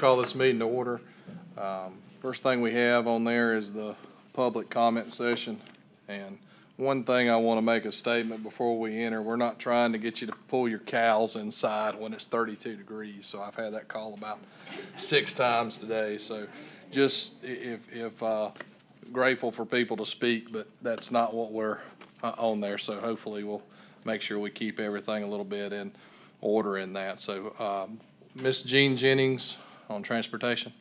call this meeting to order. First thing we have on there is the public comment session. And one thing I want to make a statement before we enter, we're not trying to get you to pull your cows inside when it's 32 degrees. So I've had that call about 6 times today. So just if grateful for people to speak, but that's not what we're on there. So hopefully we'll make sure we keep everything a little bit in order in that. So Ms. Jean Jennings on transportation.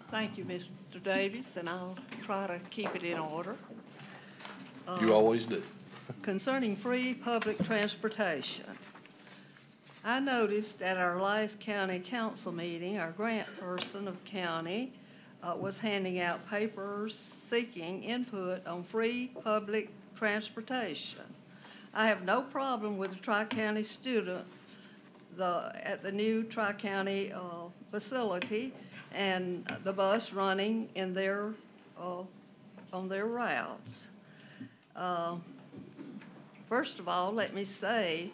Thank you, Mr. Davis, and I'll try to keep it in order. You always do. Concerning free public transportation, I noticed at our last county council meeting, our grant person of the county was handing out papers seeking input on free public transportation. I have no problem with the Tri-County student at the new Tri-County facility and the bus running in their on their routes. First of all, let me say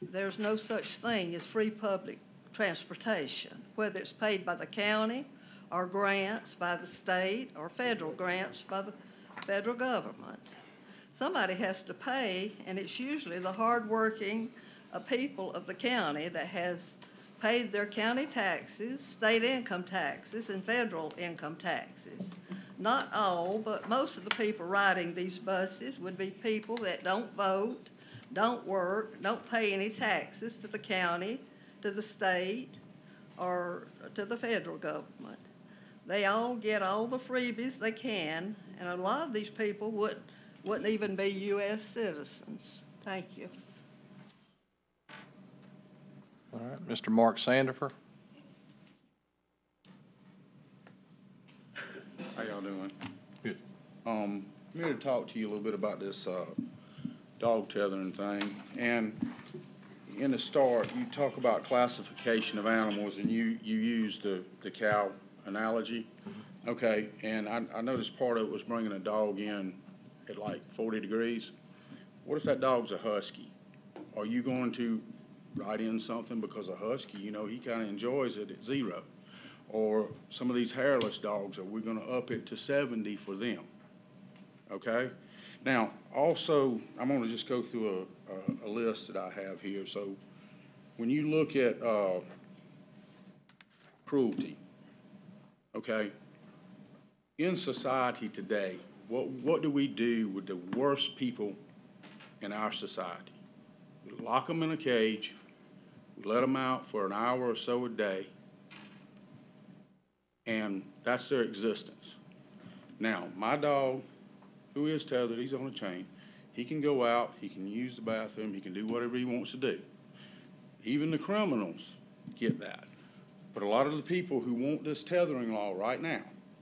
there's no such thing as free public transportation, whether it's paid by the county or grants by the state or federal grants by the federal government. Somebody has to pay, and it's usually the hardworking people of the county that has paid their county taxes, state income taxes, and federal income taxes. Not all, but most of the people riding these buses would be people that don't vote, don't work, don't pay any taxes to the county, to the state, or to the federal government. They all get all the freebies they can, and a lot of these people wouldn't even be U.S. citizens. Thank you. All right, Mr. Mark Sandifer. How y'all doing? Good. I'm here to talk to you a little bit about this dog tethering thing. And in the start, you talk about classification of animals, and you use the cow analogy. Okay, and I noticed part of it was bringing a dog in at like 40 degrees. What if that dog's a husky? Are you going to write in something because a husky, you know, he kind of enjoys it at 0? Or some of these hairless dogs, are we going to up it to 70 for them? Okay? Now, also, I'm going to just go through a list that I have here. So when you look at cruelty, okay, in society today, what do we do with the worst people in our society? We lock them in a cage, we let them out for an hour or so a day, and that's their existence. Now, my dog, who is tethered, he's on a chain, he can go out, he can use the bathroom, he can do whatever he wants to do. Even the criminals get that. But a lot of the people who want this tethering law right now,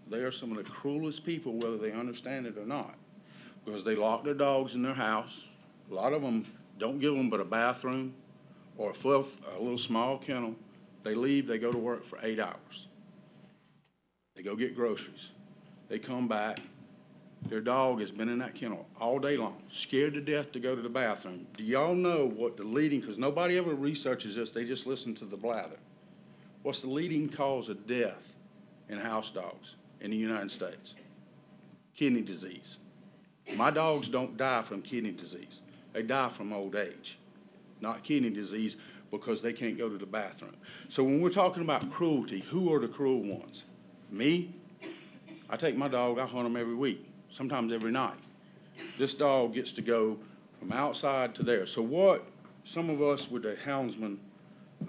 they are some of the cruelest people, whether they understand it or not, because they lock their dogs in their house. A lot of them don't give them but a bathroom or a little small kennel. They leave, they go to work for 8 hours. They go get groceries. They come back. Their dog has been in that kennel all day long, scared to death to go to the bathroom. Do y'all know what the leading, because nobody ever researches this, they just listen to the blather. What's the leading cause of death in house dogs in the United States? Kidney disease. My dogs don't die from kidney disease. They die from old age, not kidney disease because they can't go to the bathroom. So when we're talking about cruelty, who are the cruel ones? Me? I take my dog, I hunt him every week, sometimes every night. This dog gets to go from outside to there. So what some of us with the Houndsman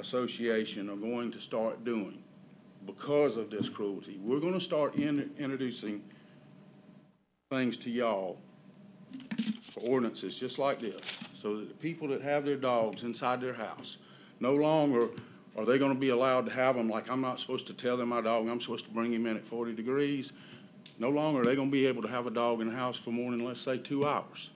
Association are going to start doing because of this cruelty, we're going to start introducing things to y'all for ordinances just like this, so that the people that have their dogs inside their house, no longer are they going to be allowed to have them like I'm not supposed to tether my dog, I'm supposed to bring him in at 40 degrees. No longer are they going to be able to have a dog in the house for more than, let's say, 2 hours.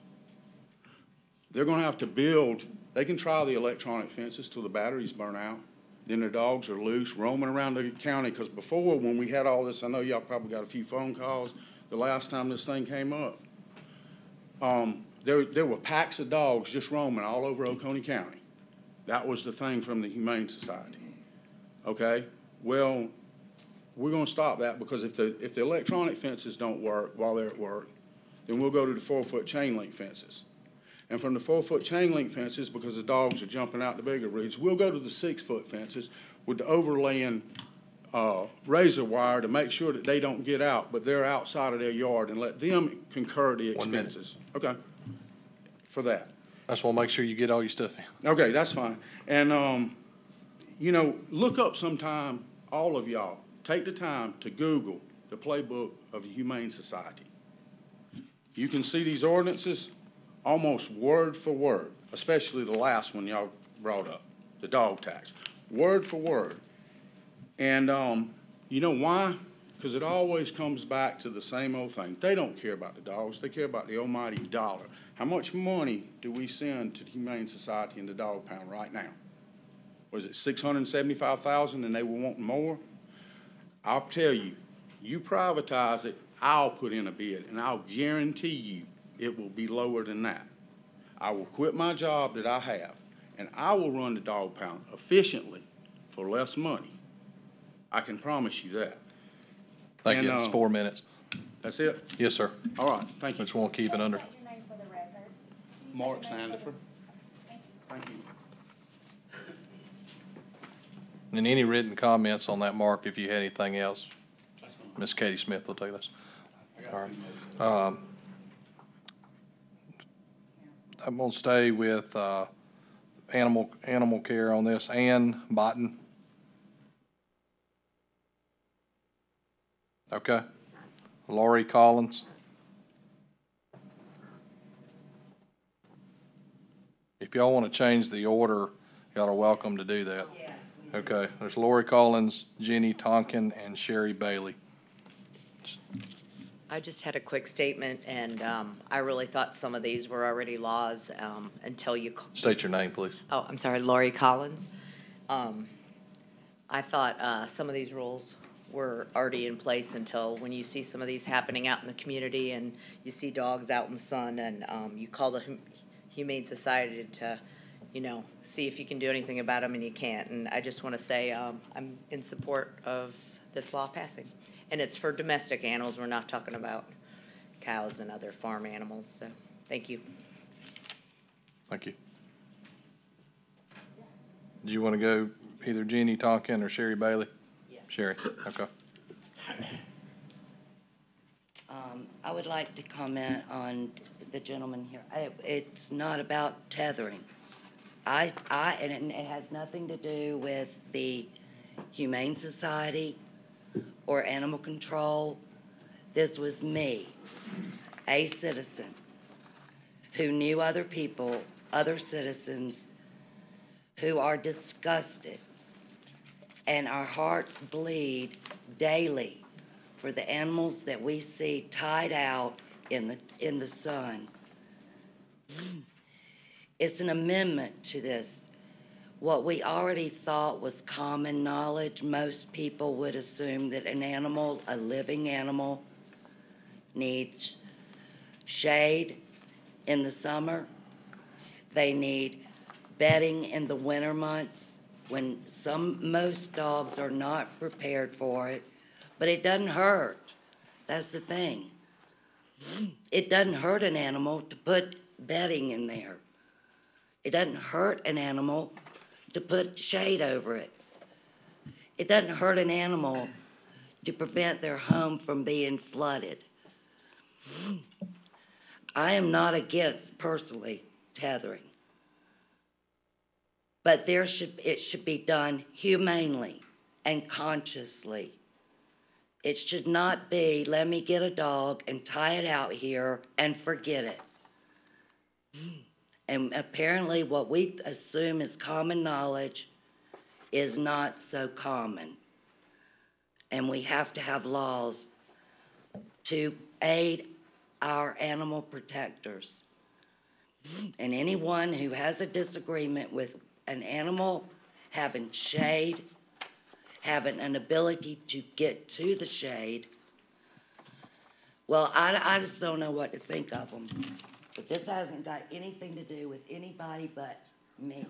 They're going to have to build, they can try the electronic fences till the batteries burn out. Then their dogs are loose, roaming around the county, because before, when we had all this, I know y'all probably got a few phone calls the last time this thing came up. there were packs of dogs just roaming all over Oconee County. That was the thing from the Humane Society. Okay? Well, we're gonna stop that because if the electronic fences don't work while they're at work, then we'll go to the 4-foot chain link fences. And from the 4-foot chain link fences, because the dogs are jumping out the bigger reeds, we'll go to the 6-foot fences with the overlaying razor wire to make sure that they don't get out, but they're outside of their yard, and let them concur the 1 minute. expenses. Okay, for that. I just want to make sure you get all your stuff in. Okay, that's fine. And, you know, look up sometime, all of y'all, take the time to Google the playbook of the Humane Society. You can see these ordinances almost word for word, especially the last one y'all brought up, the dog tax, word for word. And you know why? Because it always comes back to the same old thing. They don't care about the dogs. They care about the almighty dollar. How much money do we send to the Humane Society and the dog pound right now? Was it $675,000 and they were wanting more? I'll tell you, you privatize it, I'll put in a bid, and I'll guarantee you it will be lower than that. I will quit my job that I have, and I will run the dog pound efficiently for less money. I can promise you that. Thank you. And, It's 4 minutes. That's it? Yes, sir. All right, thank you. Just want to keep it under. State your name for the record. Mark Sandiford. Thank you. And any written comments on that, Mark, if you had anything else? That's fine. Miss Katie Smith will take this. I got All a right. few more. I'm going to stay with animal care on this. Ann Botten. Okay. Lori Collins. If y'all want to change the order, y'all are welcome to do that. Okay, there's Lori Collins, Jenny Tonkin, and Sherry Bailey. I just had a quick statement, and I really thought some of these were already laws until you. State your name, please. Oh, I'm sorry, Laurie Collins. I thought some of these rules were already in place until when you see some of these happening out in the community and you see dogs out in the sun and you call the Humane Society to, see if you can do anything about them and you can't. And I just want to say I'm in support of this law passing. And it's for domestic animals. We're not talking about cows and other farm animals. So, thank you. Thank you. Do you want to go either Jenny Tonkin or Sherry Bailey? Yeah. Sherry, okay. I would like to comment on the gentleman here. It's not about tethering. And it has nothing to do with the Humane Society or animal control. This was me, a citizen, who knew other people, other citizens, who are disgusted, and our hearts bleed daily for the animals that we see tied out in the sun. It's an amendment to this. What we already thought was common knowledge, most people would assume that an animal, a living animal, needs shade in the summer. They need bedding in the winter months when most dogs are not prepared for it, but it doesn't hurt. That's the thing. It doesn't hurt an animal to put bedding in there. It doesn't hurt an animal to put shade over it. It doesn't hurt an animal to prevent their home from being flooded. I am not against, personally, tethering. But it should be done humanely and consciously. It should not be, let me get a dog and tie it out here and forget it. And apparently what we assume is common knowledge is not so common. And we have to have laws to aid our animal protectors. And anyone who has a disagreement with an animal having shade, having an ability to get to the shade, well, I just don't know what to think of them. But this hasn't got anything to do with anybody but me.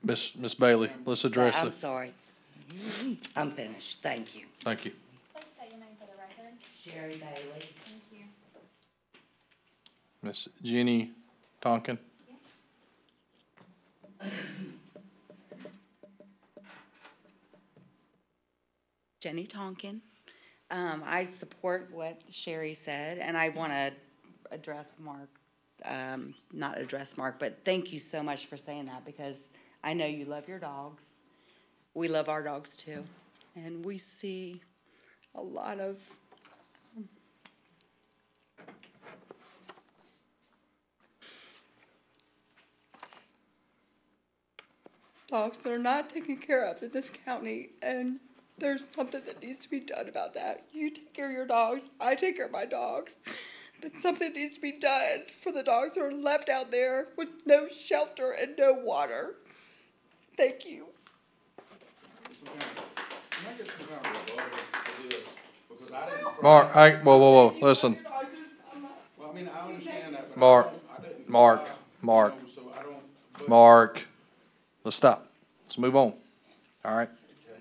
Miss Bailey, let's address I'm it. sorry. I'm finished. Thank you. Thank you. Please state your name for the record. Sherry Bailey. Thank you. Miss Jenny Tonkin. Jenny Tonkin. I support what Sherry said, and I want to address Mark, not address Mark, but thank you so much for saying that, because I know you love your dogs. We love our dogs too, and we see a lot of dogs that are not taken care of in this county, and there's something that needs to be done about that. You take care of your dogs, I take care of my dogs, but something needs to be done for the dogs that are left out there with no shelter and no water. Thank you. Can I get some kind of rebuttal to this? Because I didn't. Mark, whoa, listen. Well, I mean, I understand that, but Mark, I didn't. Mark, you Mark. know, So I don't. but- Mark, let's stop. Let's move on. All right? Okay.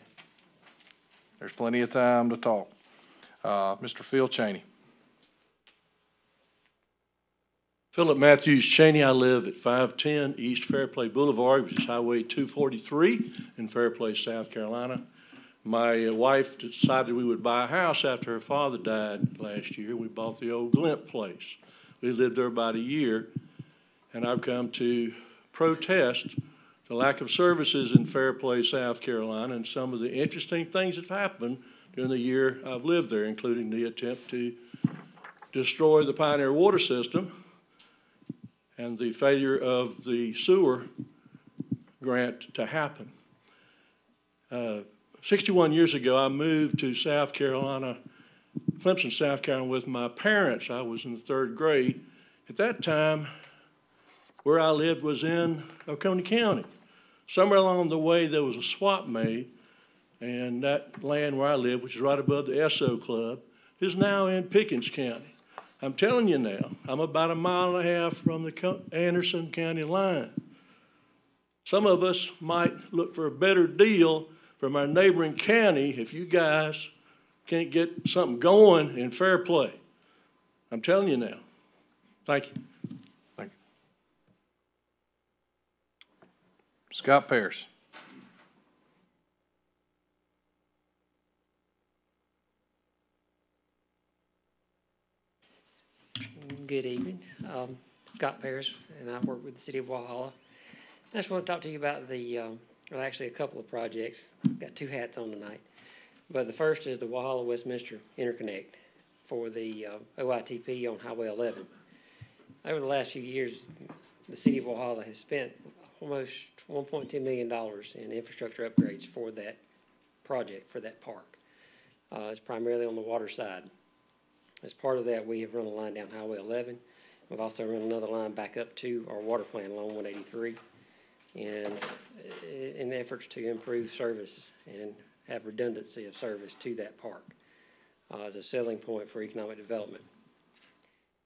There's plenty of time to talk. Mr. Phil Cheney. Philip Matthews Cheney. I live at 510 East Fairplay Boulevard, which is Highway 243 in Fairplay, South Carolina. My wife decided we would buy a house after her father died last year. We bought the old Glint place. We lived there about a year, and I've come to protest the lack of services in Fairplay, South Carolina, and some of the interesting things that have happened during the year I've lived there, including the attempt to destroy the Pioneer water system and the failure of the sewer grant to happen. 61 years ago, I moved to South Carolina, Clemson, South Carolina, with my parents. I was in the 3rd grade. At that time, where I lived was in Oconee County. Somewhere along the way, there was a swap made, and that land where I live, which is right above the SO Club, is now in Pickens County. I'm telling you now, I'm about a mile and a half from the Anderson County line. Some of us might look for a better deal from our neighboring county if you guys can't get something going in Fairplay. I'm telling you now. Thank you. Thank you. Scott Pierce. Good evening. Scott Parrish, and I work with the City of Walhalla. I just want to talk to you about well, actually a couple of projects. I've got 2 hats on tonight. But the first is the Walhalla Westminster Interconnect for the OITP on Highway 11. Over the last few years, the City of Walhalla has spent almost $1.2 million in infrastructure upgrades for that project, for that park. It's primarily on the water side. As part of that, we have run a line down Highway 11. We've also run another line back up to our water plant along 183, and in efforts to improve service and have redundancy of service to that park as a selling point for economic development.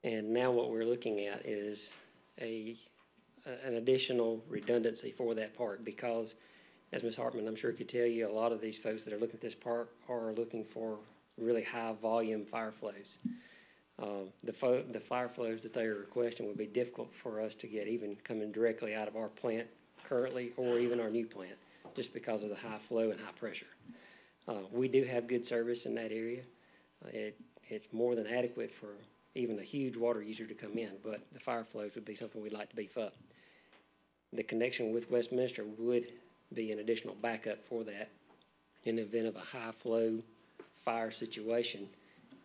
And now what we're looking at is an additional redundancy for that park, because, as Ms. Hartman, I'm sure could tell you, a lot of these folks that are looking at this park are looking for really high volume fire flows. The fire flows that they are requesting would be difficult for us to get, even coming directly out of our plant currently, or even our new plant, just because of the high flow and high pressure. We do have good service in that area. It's more than adequate for even a huge water user to come in, but the fire flows would be something we'd like to beef up. The connection with Westminster would be an additional backup for that. In the event of a high flow fire situation,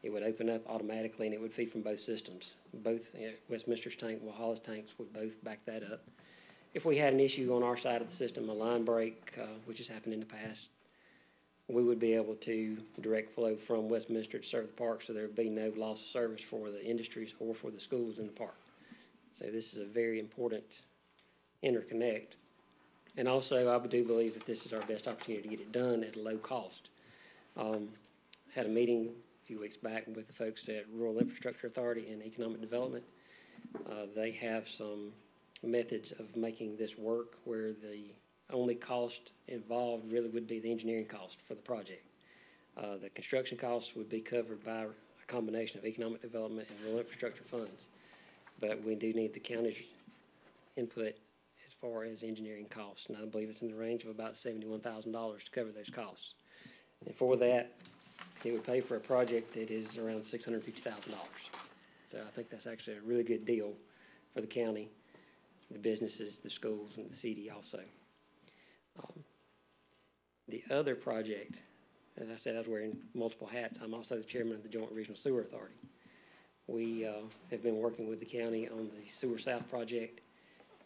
it would open up automatically and it would feed from both systems. Both Westminster's tank, Walhalla's tanks would both back that up. If we had an issue on our side of the system, a line break, which has happened in the past, we would be able to direct flow from Westminster to serve the park, so there would be no loss of service for the industries or for the schools in the park. So this is a very important interconnect. And also, I do believe that this is our best opportunity to get it done at a low cost. Had a meeting a few weeks back with the folks at Rural Infrastructure Authority and Economic Development. They have some methods of making this work where the only cost involved really would be the engineering cost for the project. The construction costs would be covered by a combination of economic development and rural infrastructure funds. But we do need the county's input as far as engineering costs, and I believe it's in the range of about $71,000 to cover those costs. And for that, it would pay for a project that is around $650,000. So I think that's actually a really good deal for the county, the businesses, the schools, and the city also. The other project, as I said, I was wearing multiple hats. I'm also the chairman of the Joint Regional Sewer Authority. We have been working with the county on the Sewer South project.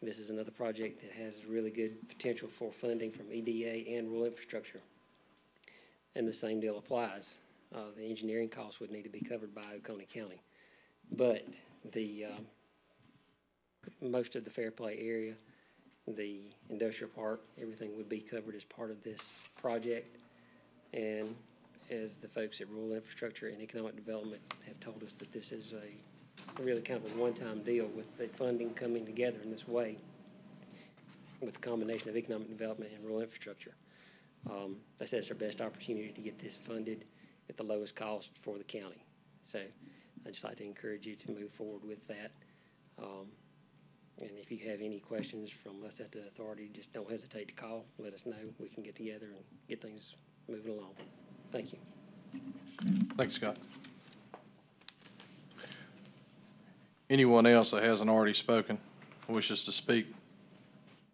This is another project that has really good potential for funding from EDA and rural infrastructure. And the same deal applies. The engineering costs would need to be covered by Oconee County. But the most of the Fairplay area, the industrial park, everything would be covered as part of this project. And as the folks at Rural Infrastructure and Economic Development have told us, that this is a really kind of a one-time deal with the funding coming together in this way with a combination of economic development and rural infrastructure. They said it's our best opportunity to get this funded at the lowest cost for the county. So I'd just like to encourage you to move forward with that. And if you have any questions from us at the authority, just don't hesitate to call. Let us know. We can get together and get things moving along. Thank you. Thanks, Scott. Anyone else that hasn't already spoken wishes to speak?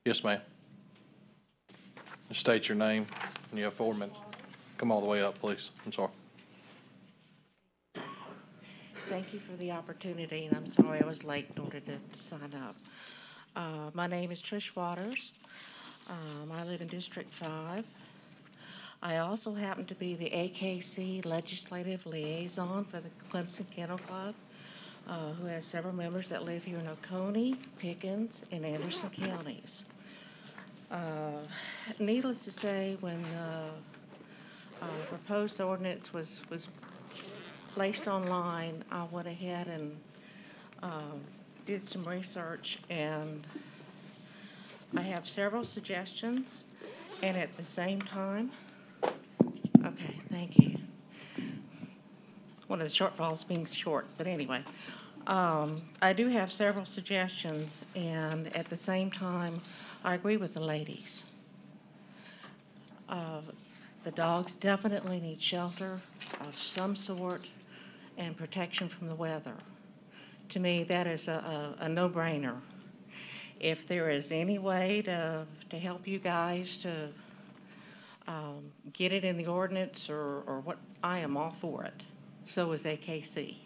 Yes, ma'am. Just state your name, and you have 4 minutes. Come all the way up, please. I'm sorry. Thank you for the opportunity, and I'm sorry I was late in order to sign up. My name is Trish Waters. I live in District 5. I also happen to be the AKC Legislative Liaison for the Clemson Kennel Club, who has several members that live here in Oconee, Pickens, and Anderson counties. Needless to say, when the proposed ordinance was placed online, I went ahead and did some research, and I have several suggestions, and at the same time, okay, thank you. One of the shortfalls being short, but anyway. I do have several suggestions, and at the same time, I agree with the ladies. The dogs definitely need shelter of some sort and protection from the weather. To me, that is a no-brainer. If there is any way to help you guys to get it in the ordinance or what, I am all for it. So is AKC,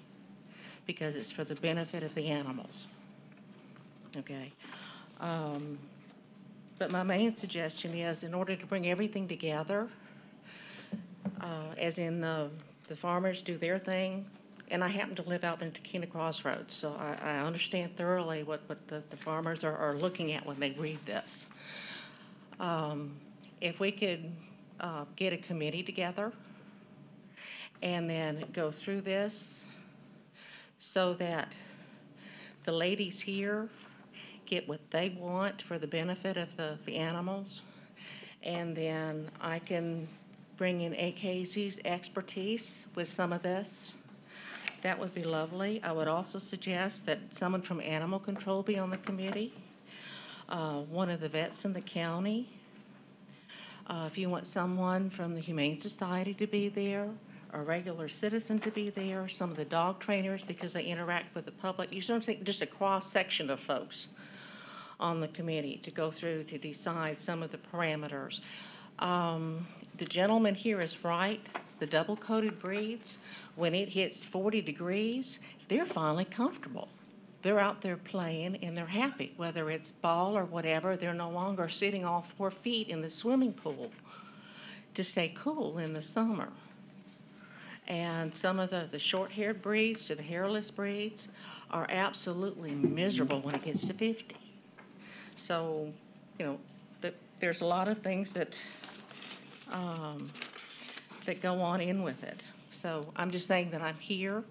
because it's for the benefit of the animals. Okay. But my main suggestion is, in order to bring everything together, as in the farmers do their thing, and I happen to live out in Takena Crossroads, so I understand thoroughly what the farmers are looking at when they read this. If we could get a committee together and then go through this so that the ladies here get what they want for the benefit of the animals, and then I can bring in AKC's expertise with some of this. That would be lovely. I would also suggest that someone from animal control be on the committee, one of the vets in the county. If you want someone from the Humane Society to be there, a regular citizen to be there, some of the dog trainers, because they interact with the public. You sort of think just a cross-section of folks on the committee to go through to decide some of the parameters. The gentleman here is right. The double-coated breeds, when it hits 40 degrees, they're finally comfortable. They're out there playing and they're happy, whether it's ball or whatever. They're no longer sitting all 4 feet in the swimming pool to stay cool in the summer. And some of the short-haired breeds to the hairless breeds are absolutely miserable when it gets to 50. So, you know, there's a lot of things that that go on in with it. So I'm just saying that I'm here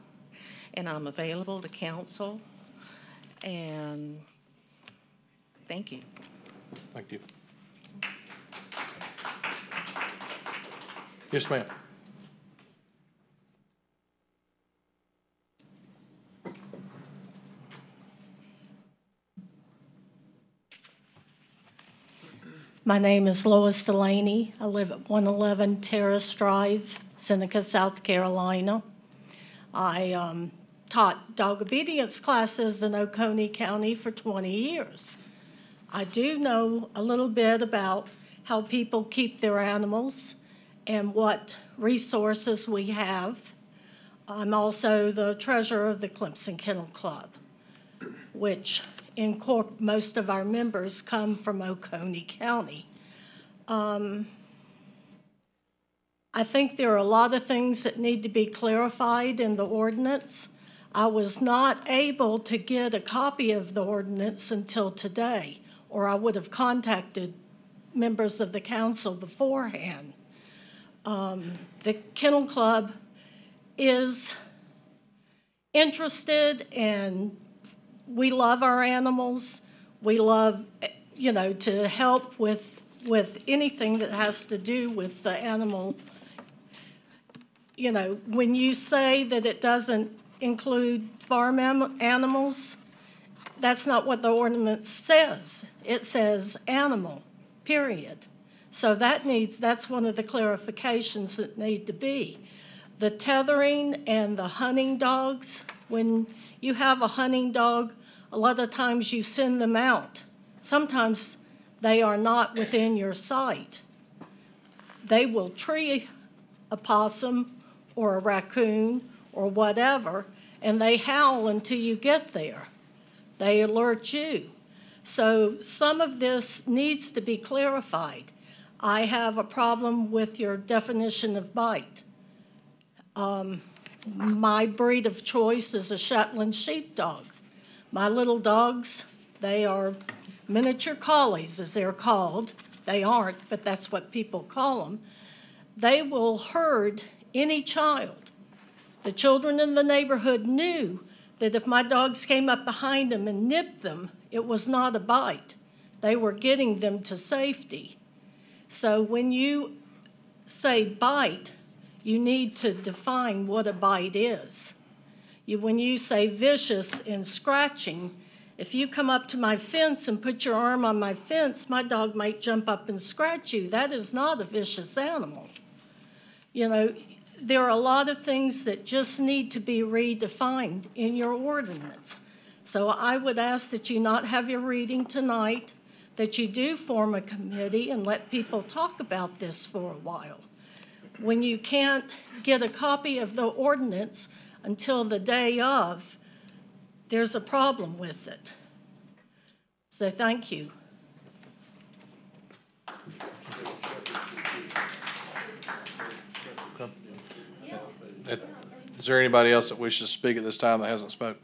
and I'm available to counsel And thank you. Thank you. Yes, ma'am. My name is Lois Delaney. I live at 111 Terrace Drive, Seneca, South Carolina. I taught dog obedience classes in Oconee County for 20 years. I do know a little bit about how people keep their animals and what resources we have. I'm also the treasurer of the Clemson Kennel Club, which most of our members come from Oconee County. I think there are a lot of things that need to be clarified in the ordinance. I was not able to get a copy of the ordinance until today, or I would have contacted members of the council beforehand. The Kennel Club is interested, and we love our animals. We love, to help with anything that has to do with the animal. When you say that it doesn't include farm animals, that's not what the ordinance says. It says animal, period. So that's one of the clarifications that need to be. The tethering and the hunting dogs, when you have a hunting dog, a lot of times you send them out. Sometimes they are not within your sight. They will tree a possum or a raccoon or whatever, and they howl until you get there. They alert you. So some of this needs to be clarified. I have a problem with your definition of bite. My breed of choice is a Shetland sheepdog. My little dogs, they are miniature collies, as they're called. They aren't, but that's what people call them. They will herd any child. The children in the neighborhood knew that if my dogs came up behind them and nipped them, it was not a bite. They were getting them to safety. So when you say bite, you need to define what a bite is. When you say vicious and scratching, if you come up to my fence and put your arm on my fence, my dog might jump up and scratch you. That is not a vicious animal. There are a lot of things that just need to be redefined in your ordinance. So I would ask that you not have your reading tonight, that you do form a committee and let people talk about this for a while. When you can't get a copy of the ordinance until the day of, there's a problem with it. So thank you. Is there anybody else that wishes to speak at this time that hasn't spoken?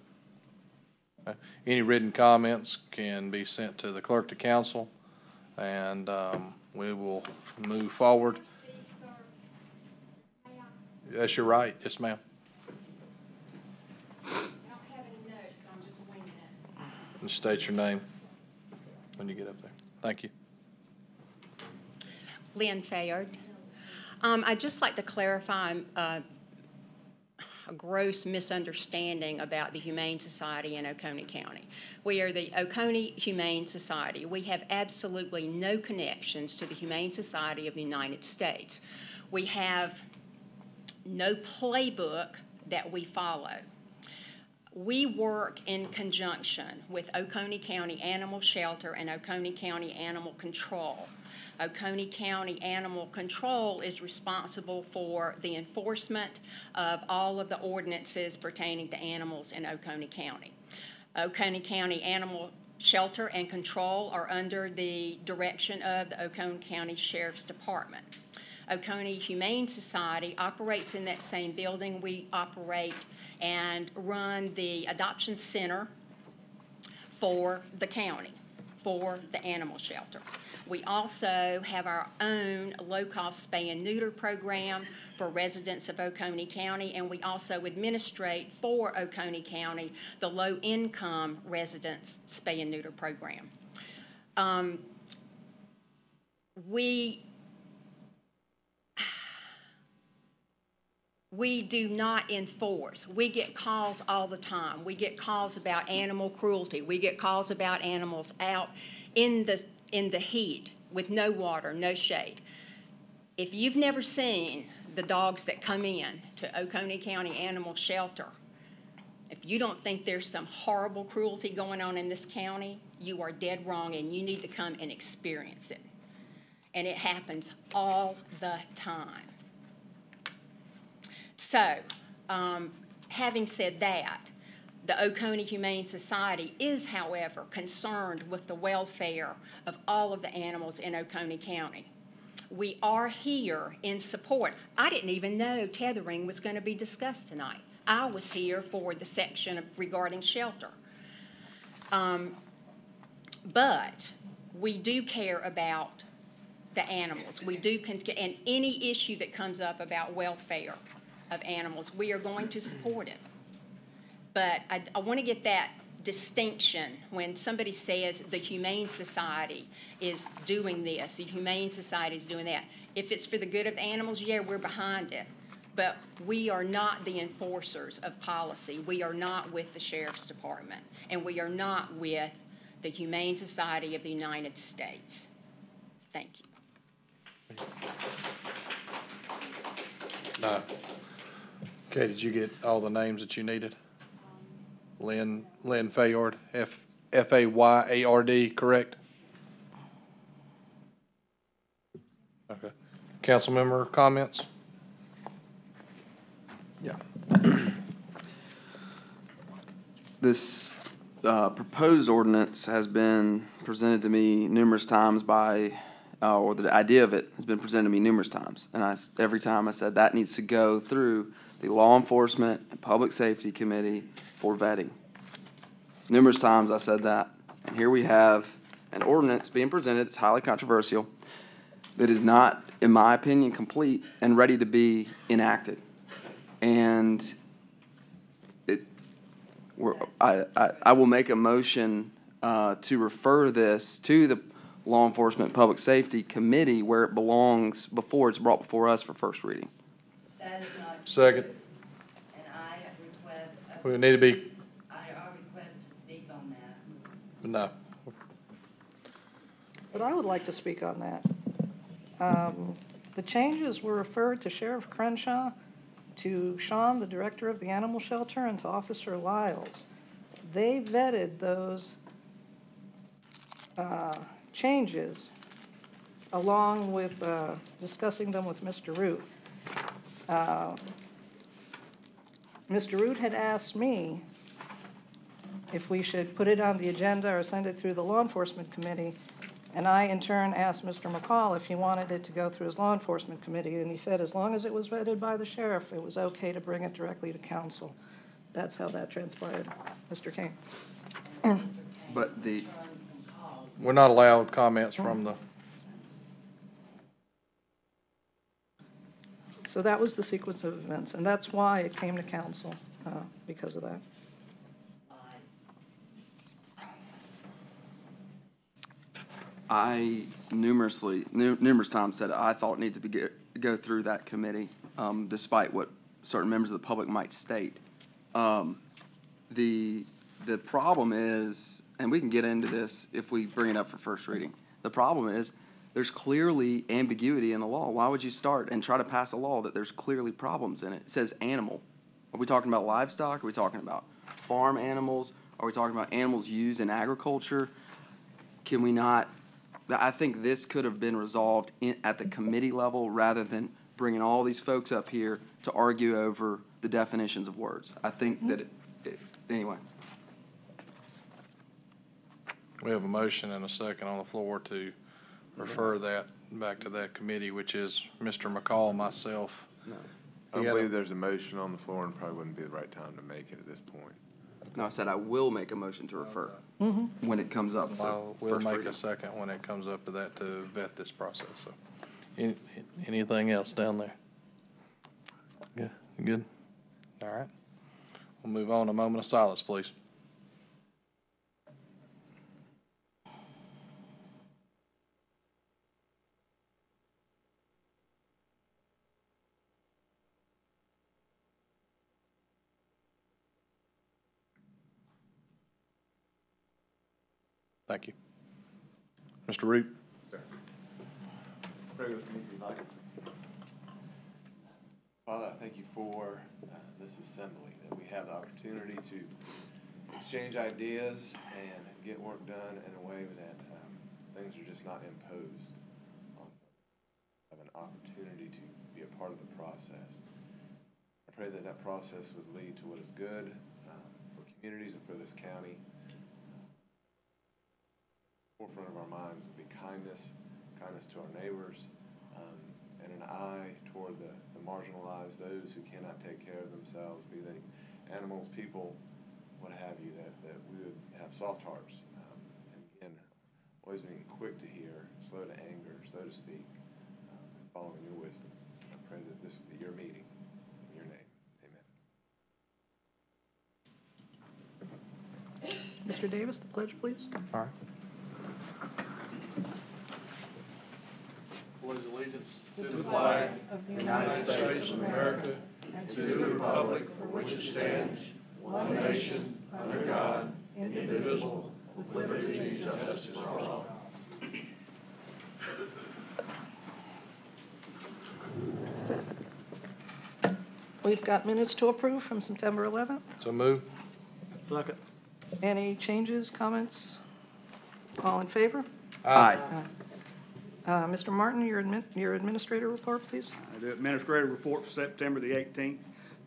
Any written comments can be sent to the clerk to council, and we will move forward. That's your right. Yes, ma'am. I don't have any notes, so I'm just winging it. And state your name when you get up there. Thank you. Lynn Fayard. I'd just like to clarify a gross misunderstanding about the Humane Society in Oconee County. We are the Oconee Humane Society. We have absolutely no connections to the Humane Society of the United States. We have no playbook that we follow. We work in conjunction with Oconee County Animal Shelter and Oconee County Animal Control. Oconee County Animal Control is responsible for the enforcement of all of the ordinances pertaining to animals in Oconee County. Oconee County Animal Shelter and Control are under the direction of the Oconee County Sheriff's Department. Oconee Humane Society operates in that same building. We operate and run the adoption center for the county, for the animal shelter. We also have our own low-cost spay and neuter program for residents of Oconee County, and we also administrate for Oconee County the low-income residents spay and neuter program. We do not enforce. We get calls all the time. We get calls about animal cruelty. We get calls about animals out in the heat with no water, no shade. If you've never seen the dogs that come in to Oconee County Animal Shelter, if you don't think there's some horrible cruelty going on in this county, you are dead wrong, and you need to come and experience it. And it happens all the time. So, having said that, the Oconee Humane Society is, however, concerned with the welfare of all of the animals in Oconee County. We are here in support. I didn't even know tethering was going to be discussed tonight. I was here for the section regarding shelter. But we do care about the animals. We do, and any issue that comes up about welfare of animals, we are going to support it. But I want to get that distinction when somebody says the Humane Society is doing this, the Humane Society is doing that. If it's for the good of animals, yeah, we're behind it. But we are not the enforcers of policy. We are not with the Sheriff's Department, and we are not with the Humane Society of the United States. Thank you. No. Okay, did you get all the names that you needed? Lynn Fayard, F-A-Y-A-R-D, correct? Okay. Council member comments? Yeah. This proposed ordinance has been presented to me numerous times by, or the idea of it has been presented to me numerous times. And every time I said that needs to go through the Law Enforcement and Public Safety Committee for vetting. Numerous times I said that. And here we have an ordinance being presented that's highly controversial, that is not, in my opinion, complete and ready to be enacted. And I will make a motion to refer this to the Law Enforcement and Public Safety Committee where it belongs before it's brought before us for first reading. That is not. Second. And I request. We need to be, I request to speak on that. no. But I would like to speak on that. The changes were referred to Sheriff Crenshaw, to Sean, the director of the animal shelter, and to Officer Lyles. They vetted those changes along with discussing them with Mr. Root. Mr. Root had asked me if we should put it on the agenda or send it through the Law Enforcement Committee, and I in turn asked Mr. McCall if he wanted it to go through his Law Enforcement Committee, and he said as long as it was vetted by the sheriff, it was okay to bring it directly to council. That's how that transpired, Mr. King. But We're not allowed comments from the, So that was the sequence of events, and that's why it came to council, because of that. I numerous times said I thought it needed to go through that committee, despite what certain members of the public might state. The problem is, and we can get into this if we bring it up for first reading. The problem is there's clearly ambiguity in the law. Why would you start and try to pass a law that there's clearly problems in it? It says animal. Are we talking about livestock? Are we talking about farm animals? Are we talking about animals used in agriculture? Can we not? I think this could have been resolved at the committee level rather than bringing all these folks up here to argue over the definitions of words. I think that anyway. we have a motion and a second on the floor to refer that back to that committee, which is Mr. McCall, myself. I believe there's a motion on the floor and probably wouldn't be the right time to make it at this point. No, I said I will make a motion to refer when it comes up for We'll first make reading. a second when it comes up to that to vet this process, so. Anything else down there? Yeah, you good? All right. We'll move on. A moment of silence, please. Thank you. Mr. Root? Father, I thank you for this assembly, that we have the opportunity to exchange ideas and get work done in a way that things are just not imposed on folks. Have an opportunity to be a part of the process. I pray that that process would lead to what is good for communities and for this county. Forefront of our minds would be kindness to our neighbors, and an eye toward the marginalized, those who cannot take care of themselves, be they animals, people, what have you, that we would have soft hearts. And again, always being quick to hear, slow to anger, slow to speak, and following your wisdom. I pray that this would be your meeting. In your name, amen. Mr. Davis, the pledge, please. All right. Pledge allegiance to the flag Of the United States of America, and to the republic for which it stands, one nation, under God, indivisible, with liberty and justice for all. We've got minutes to approve from September 11th. So move. Any changes, comments? All in favor? Aye. Mr. Martin, your administrator report, please. The administrative report for September the 18th,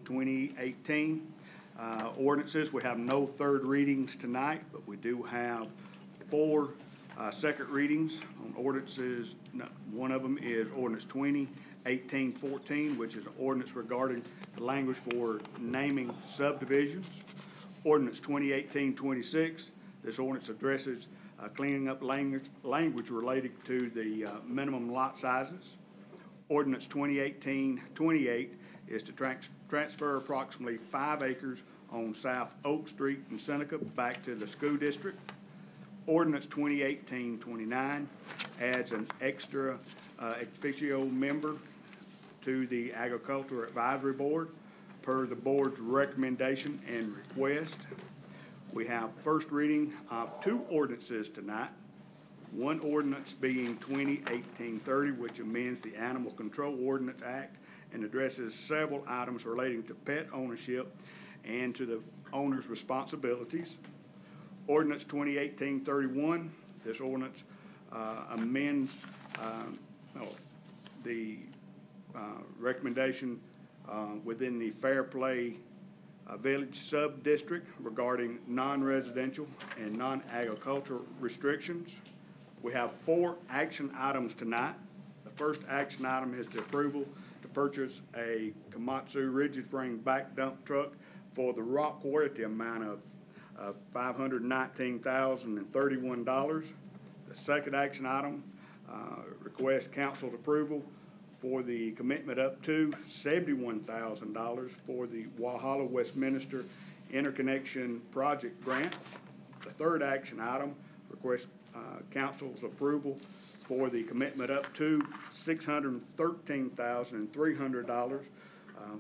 2018. Ordinances, we have no third readings tonight, but we do have 4 second readings on ordinances. One of them is ordinance 2018-14, which is an ordinance regarding the language for naming subdivisions. Ordinance 2018-26, this ordinance addresses cleaning up language related to the minimum lot sizes. Ordinance 2018-28 is to transfer approximately 5 acres on South Oak Street in Seneca back to the school district. Ordinance 2018-29 adds an extra ex officio member to the Agricultural Advisory Board per the board's recommendation and request. We have first reading of 2 ordinances tonight. One ordinance being 2018-30, which amends the Animal Control Ordinance Act and addresses several items relating to pet ownership and to the owner's responsibilities. Ordinance 2018-31, this ordinance amends the recommendation within the Fair Play Village Sub-District regarding non-residential and non-agricultural restrictions. We have 4 action items tonight. The first action item is the approval to purchase a Komatsu rigid frame back dump truck for the rock quarry at the amount of $519,031. The second action item requests council's approval for the commitment up to $71,000 for the Walhalla Westminster Interconnection Project Grant. The third action item requests council's approval for the commitment up to $613,300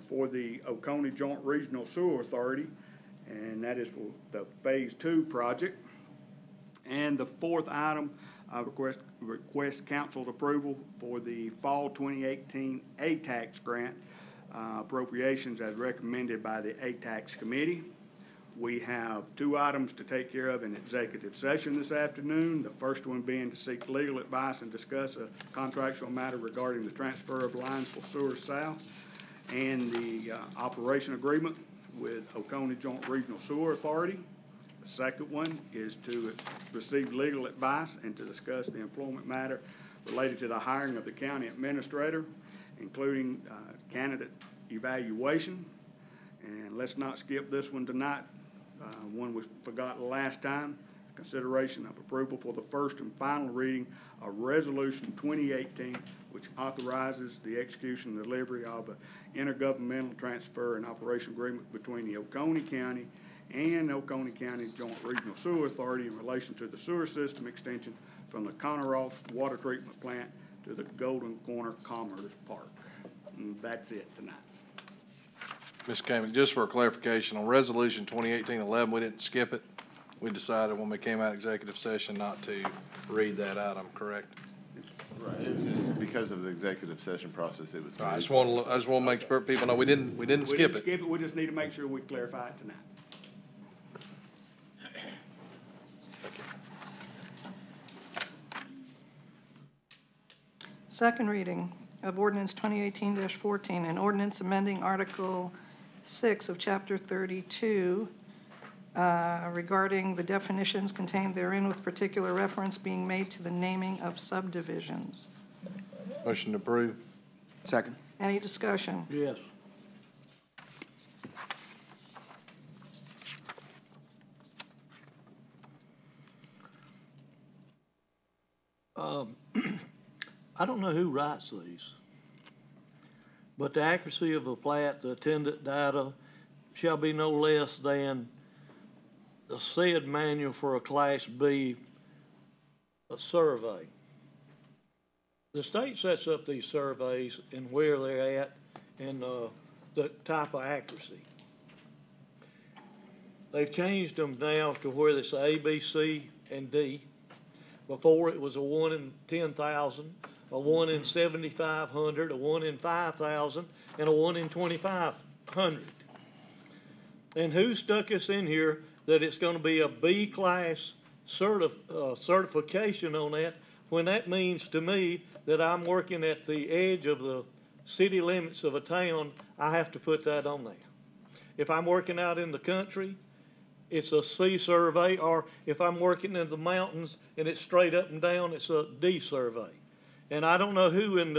for the Oconee Joint Regional Sewer Authority, and that is for the Phase 2 project. And the fourth item, request council's approval for the Fall 2018 A-Tax grant appropriations as recommended by the A-Tax Committee. We have 2 items to take care of in executive session this afternoon. The first one being to seek legal advice and discuss a contractual matter regarding the transfer of lines for Sewer South and the operation agreement with Oconee Joint Regional Sewer Authority. The second one is to receive legal advice and to discuss the employment matter related to the hiring of the county administrator, including candidate evaluation. And let's not skip this one tonight. One was forgotten last time. Consideration of approval for the first and final reading of Resolution 2018, which authorizes the execution and delivery of an intergovernmental transfer and operation agreement between the Oconee County and Oconee County Joint Regional Sewer Authority in relation to the sewer system extension from the Conneross Water Treatment Plant to the Golden Corner Commerce Park. And that's it tonight. Mr. Kamen, just for clarification, on Resolution 2018-11, we didn't skip it. We decided when we came out of executive session not to read that item, correct? Right, it was just because of the executive session process, it was. I just want to make sure people know we didn't We skip didn't it. skip it, we just need to make sure we clarify it tonight. Second reading of ordinance 2018-14, an ordinance amending Article 6 of Chapter 32 regarding the definitions contained therein with particular reference being made to the naming of subdivisions. Motion to approve. Second. Any discussion? Yes. I don't know who writes these, but the accuracy of the plat, the attendant data, shall be no less than the said manual for a Class B survey. The state sets up these surveys and where they're at and the type of accuracy. They've changed them now to where it's A, B, C, and D. Before it was a 1 in 10,000, a 1 in 7,500, a 1 in 5,000, and a 1 in 2,500. And who stuck us in here that it's going to be a B class certification on that, when that means to me that I'm working at the edge of the city limits of a town, I have to put that on there. If I'm working out in the country, it's a C survey, or if I'm working in the mountains and it's straight up and down, it's a D survey. And I don't know who in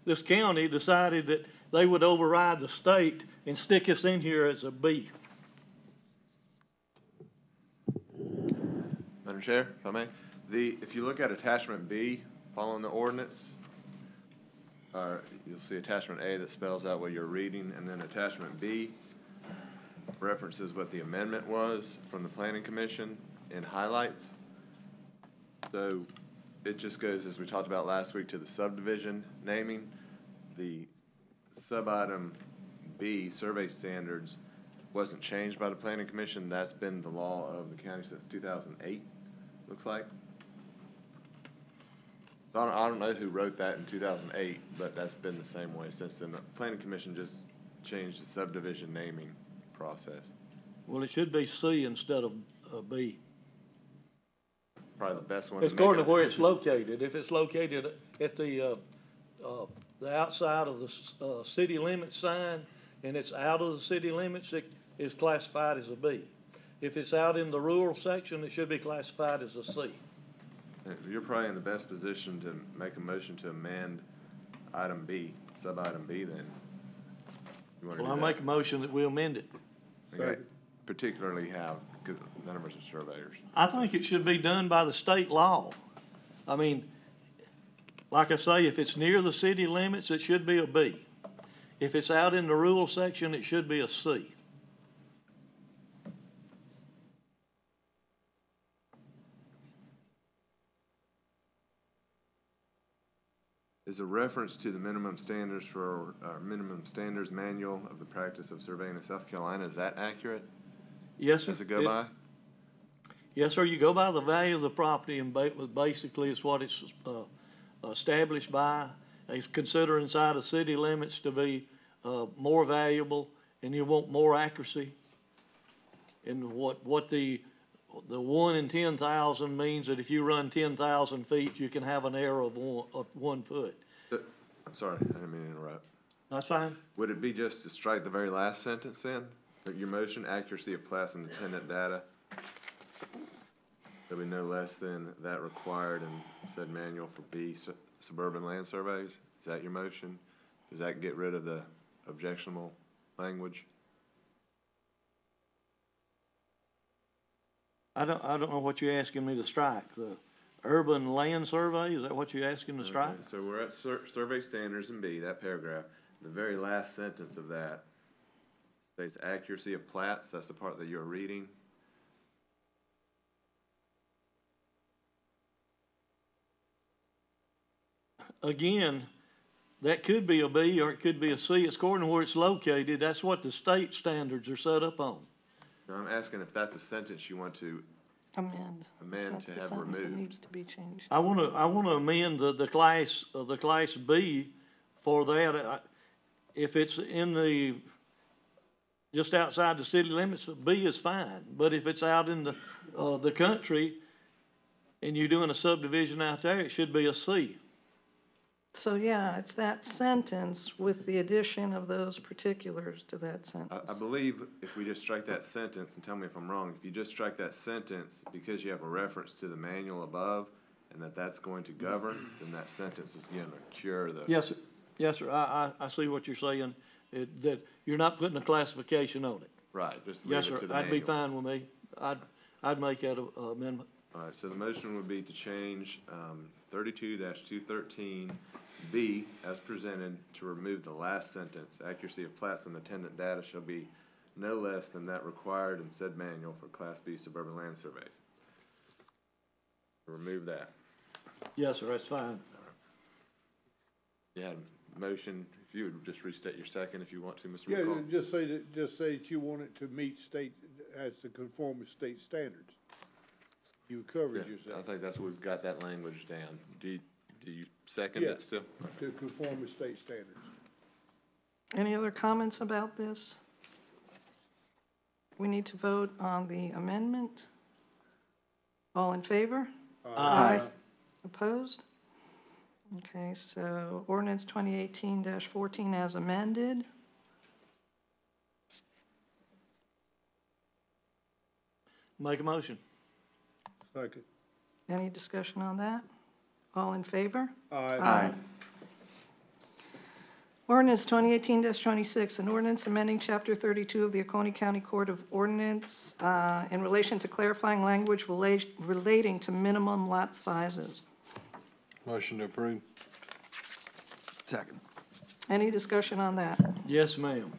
this county decided that they would override the state and stick us in here as a B. Madam Chair, if I may, if you look at attachment B following the ordinance, you'll see attachment A that spells out what you're reading, and then attachment B references what the amendment was from the Planning Commission in highlights. So it just goes, as we talked about last week, to the subdivision naming. The sub-item B, survey standards, wasn't changed by the Planning Commission. That's been the law of the county since 2008, looks like. I don't know who wrote that in 2008, but that's been the same way since then. The Planning Commission just changed the subdivision naming process. Well, it should be C instead of B. Probably the best one to It's make according it. to where it's located. If it's located at the outside of the city limits sign and it's out of the city limits, it is classified as a B. If it's out in the rural section, it should be classified as a C. You're probably in the best position to make a motion to amend item B, sub-item B then. You wanna Well, I do that? make a motion that we amend it. Okay. Particularly how, because none of us are surveyors. I think it should be done by the state law. I mean, like I say, if it's near the city limits, it should be a B. If it's out in the rural section, it should be a C. Is a reference to the minimum standards for, minimum standards manual of the practice of surveying in South Carolina, is that accurate? Yes, sir. Does it go by? Yes, sir. You go by the value of the property, and basically it's what it's established by. It's considered inside of city limits to be more valuable, and you want more accuracy. And what the 1 in 10,000 means that if you run 10,000 feet, you can have an error of 1 foot. I'm sorry, I didn't mean to interrupt. That's fine. Would it be just to strike the very last sentence then? Like your motion, accuracy of class and attendant data? There'll be no less than that required in said manual for B, suburban land surveys? Is that your motion? Does that get rid of the objectionable language? I don't know what you're asking me to strike. The urban land survey, is that what you're asking to strike? Okay, so we're at survey standards in B, that paragraph. The very last sentence of that states accuracy of plats. That's the part that you're reading. Again, that could be a B or it could be a C. It's according to where it's located. That's what the state standards are set up on. Now, I'm asking if that's a sentence you want to Amend. amend That's to the have sentence that removed. needs to be changed. I wanna amend the class B for that. If it's in the, just outside the city limits, B is fine. But if it's out in the country and you're doing a subdivision out there, it should be a C. So, yeah, it's that sentence with the addition of those particulars to that sentence. I believe if we just strike that sentence, and tell me if I'm wrong, if you just strike that sentence because you have a reference to the manual above and that's going to govern, then that sentence is going to cure the. Yes, sir. Yes, sir. I see what you're saying, that you're not putting a classification on it. Right, just Yes, leave it sir. to the That'd be manual. fine with me. I'd make that a amendment. All right, so the motion would be to change 32-213B as presented to remove the last sentence. Accuracy of plats and attendant data shall be no less than that required in said manual for Class B suburban land surveys. Remove that. Yes, sir, that's fine. You had a motion, if you would just restate your second if you want to, Mr. Yeah, McCall. just say that you want it to meet state, has to conform with state standards. You covered Yeah, I yourself, think that's what we've got that language down. Do you second Yeah. it still? to conform with state standards. Any other comments about this? We need to vote on the amendment. All in favor? Aye. Opposed? Okay, so ordinance 2018-14 as amended. Make a motion. Second. Any discussion on that? All in favor? Aye. Ordinance 2018-26, an ordinance amending Chapter 32 of the Oconee County Court of Ordinance in relation to clarifying language relating to minimum lot sizes. Motion to approve. Second. Any discussion on that? Yes, ma'am.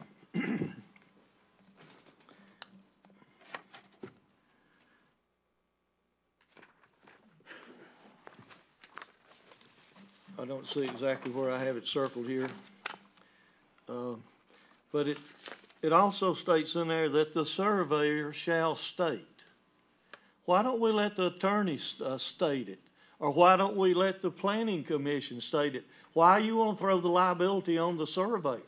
I don't see exactly where I have it circled here. But it also states in there that the surveyor shall state. Why don't we let the attorney state it? Or why don't we let the planning commission state it? Why you want to throw the liability on the surveyor?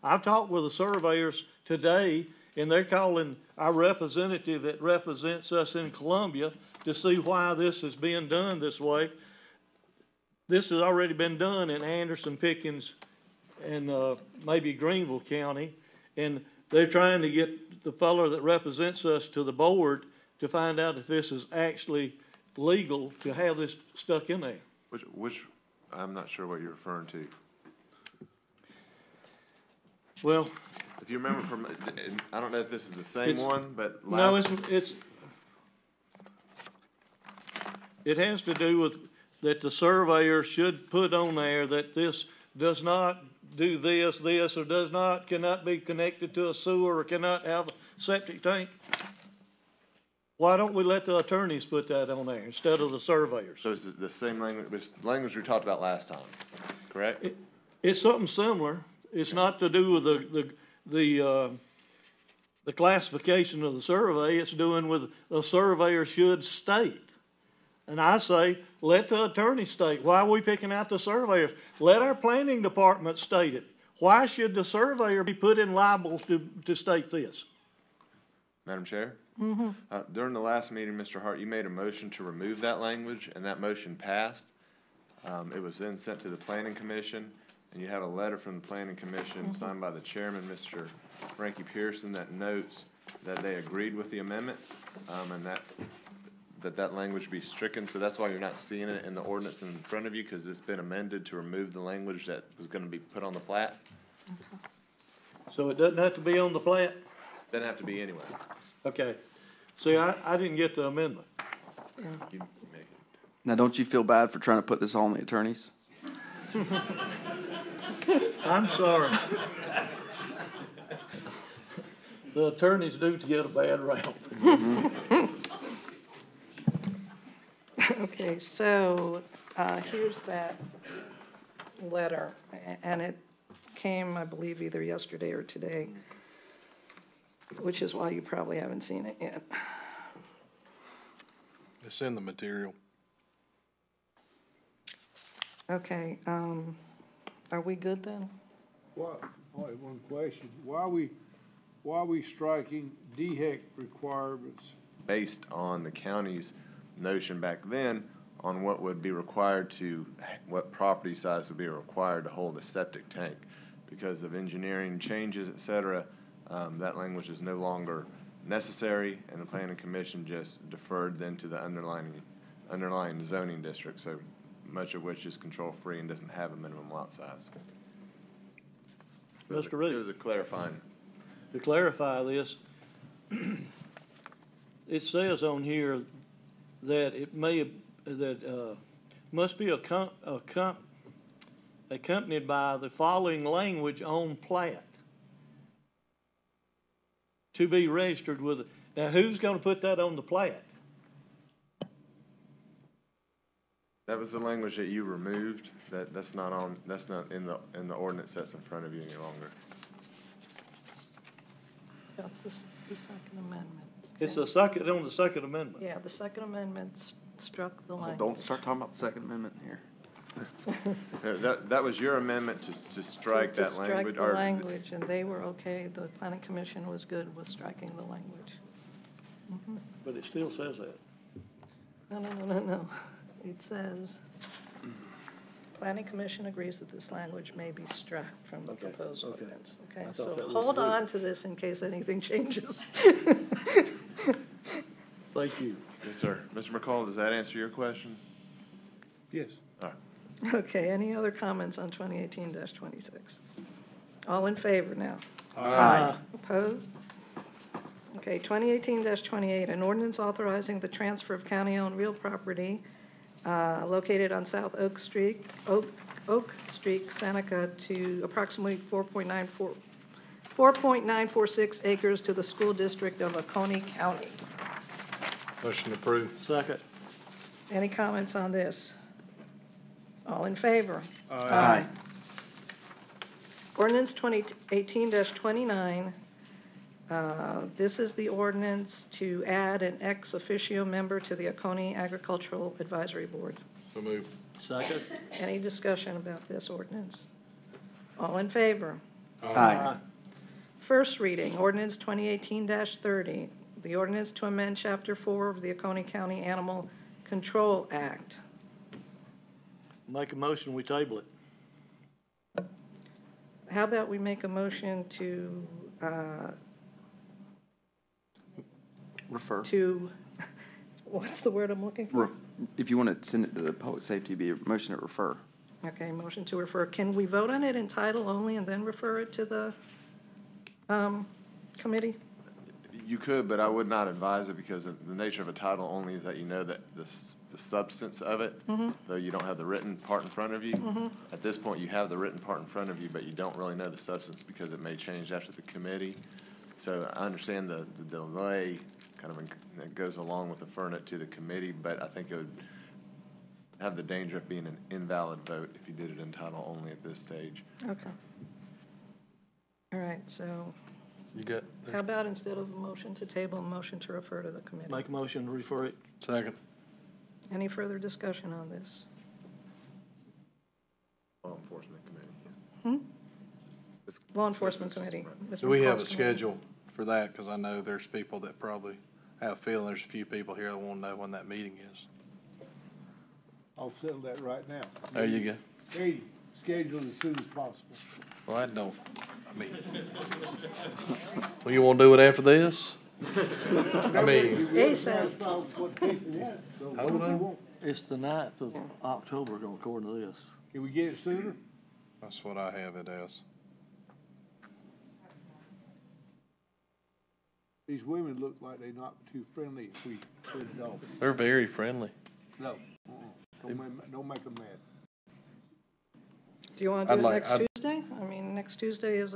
I've talked with the surveyors today, and they're calling our representative that represents us in Columbia to see why this is being done this way. This has already been done in Anderson, Pickens, and maybe Greenville County, and they're trying to get the fellow that represents us to the board to find out if this is actually legal to have this stuck in there. Which, I'm not sure what you're referring to. Well, If you remember from, and I don't know if this is the same It's- one, but no, last. it has to do with that the surveyor should put on there that this does not do this, or cannot be connected to a sewer, or cannot have a septic tank. Why don't we let the attorneys put that on there instead of the surveyors? So it's the same language, it's language we talked about last time, correct? It's something similar. It's not to do with the classification of the survey. It's doing with the surveyor should state. And I say, let the attorney state. Why are we picking out the surveyors? Let our planning department state it. Why should the surveyor be put in liable to state this? Madam Chair? During the last meeting, Mr. Hart, you made a motion to remove that language, and that motion passed. It was then sent to the Planning Commission, and you have a letter from the Planning Commission signed by the chairman, Mr. Frankie Pearson, that notes that they agreed with the amendment, and that language be stricken. So that's why you're not seeing it in the ordinance in front of you, because it's been amended to remove the language that was gonna be put on the plat. So it doesn't have to be on the plat? Doesn't have to be anyway. Okay. See, I didn't get the amendment. Now, don't you feel bad for trying to put this all on the attorneys? I'm sorry. The attorneys do get a bad rap. Okay, so here's that letter, and it came, I believe, either yesterday or today, which is why you probably haven't seen it yet. It's in the material. Okay, are we good then? Why, only one question. Why are we striking DHEC requirements? Based on the county's notion back then on what would be required what property size would be required to hold a septic tank. Because of engineering changes, et cetera, that language is no longer necessary, and the planning commission just deferred then to the underlying zoning district, so much of which is control-free and doesn't have a minimum lot size. Mr. Reed. It was a clarifying. To clarify this, it says on here that it must be accompanied by the following language on plat to be registered with it. Now, who's gonna put that on the plat? That was the language that you removed. That's not in the ordinance that's in front of you any longer. That's the Second Amendment. It's the second, on the Second Amendment. Yeah, the Second Amendment struck the language. Don't start talking about the Second Amendment here. That was your amendment to strike that language. To strike the language, and they were okay, the planning commission was good with striking the language. But it still says that. No. It says, planning commission agrees that this language may be struck from the proposed ordinance. Okay, I thought so that was hold agreed. on to this in case anything changes. Thank you. Yes, sir. Mr. McCall, does that answer your question? Yes. All right. Okay, any other comments on 2018-26? All in favor now? Aye. Opposed? Okay, 2018-28, an ordinance authorizing the transfer of county-owned real property located on South Oak Street, Seneca, to approximately 4.946 acres to the school district of Oconee County. Motion approved. Second. Any comments on this? All in favor? Aye. Ordinance 2018-29. This is the ordinance to add an ex officio member to the Oconee Agricultural Advisory Board. So moved. Second. Any discussion about this ordinance? All in favor? Aye. First reading, ordinance 2018-30, the ordinance to amend Chapter 4 of the Oconee County Animal Control Act. Make a motion, we table it. How about we make a motion to, Refer. what's the word I'm looking for? If you want to send it to the public safety, it'd be a motion to refer. Okay, motion to refer. Can we vote on it in title only and then refer it to the committee? You could, but I would not advise it because the nature of a title only is that you know that the substance of it, though you don't have the written part in front of you. At this point, you have the written part in front of you, but you don't really know the substance because it may change after the committee. So I understand the delay kind of that goes along with referring it to the committee, but I think it would have the danger of being an invalid vote if you did it in title only at this stage. Okay. All right, so You got, how about instead of a motion to table, a motion to refer to the committee? Make a motion to refer it. second. Any further discussion on this? Law Enforcement Committee. Law Enforcement Committee. Mr. Do we have a McCall's committee. schedule for that? Because I know there's people that probably have a feeling there's a few people here that want to know when that meeting is. I'll settle that right now. There you go. Hey, schedule it as soon as possible. Well, I don't, I mean, well, you want to do it after this? I mean, ASAP. What people want, so what Hold do you on. want? It's the 9th of October, according to this. Can we get it sooner? that's what I have it as. These women look like they're not too friendly if we put it off. They're very friendly. No, don't make them mad. Do you want to I'd do it like- next I'd- Tuesday? I mean, next Tuesday is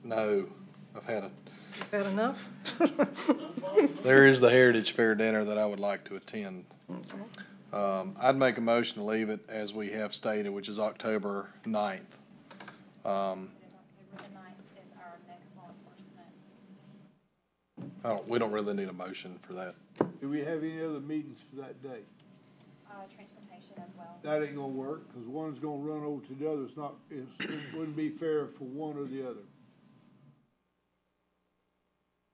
No, I've had you've had enough? there is the Heritage Fair dinner that I would like to attend. I'd make a motion to leave it as we have stated, which is October 9th. October the 9th is our next law enforcement, We don't really need a motion for that. Do we have any other meetings for that day? transportation as well. That ain't gonna work, cause one's gonna run over to the other. It wouldn't be fair for one or the other.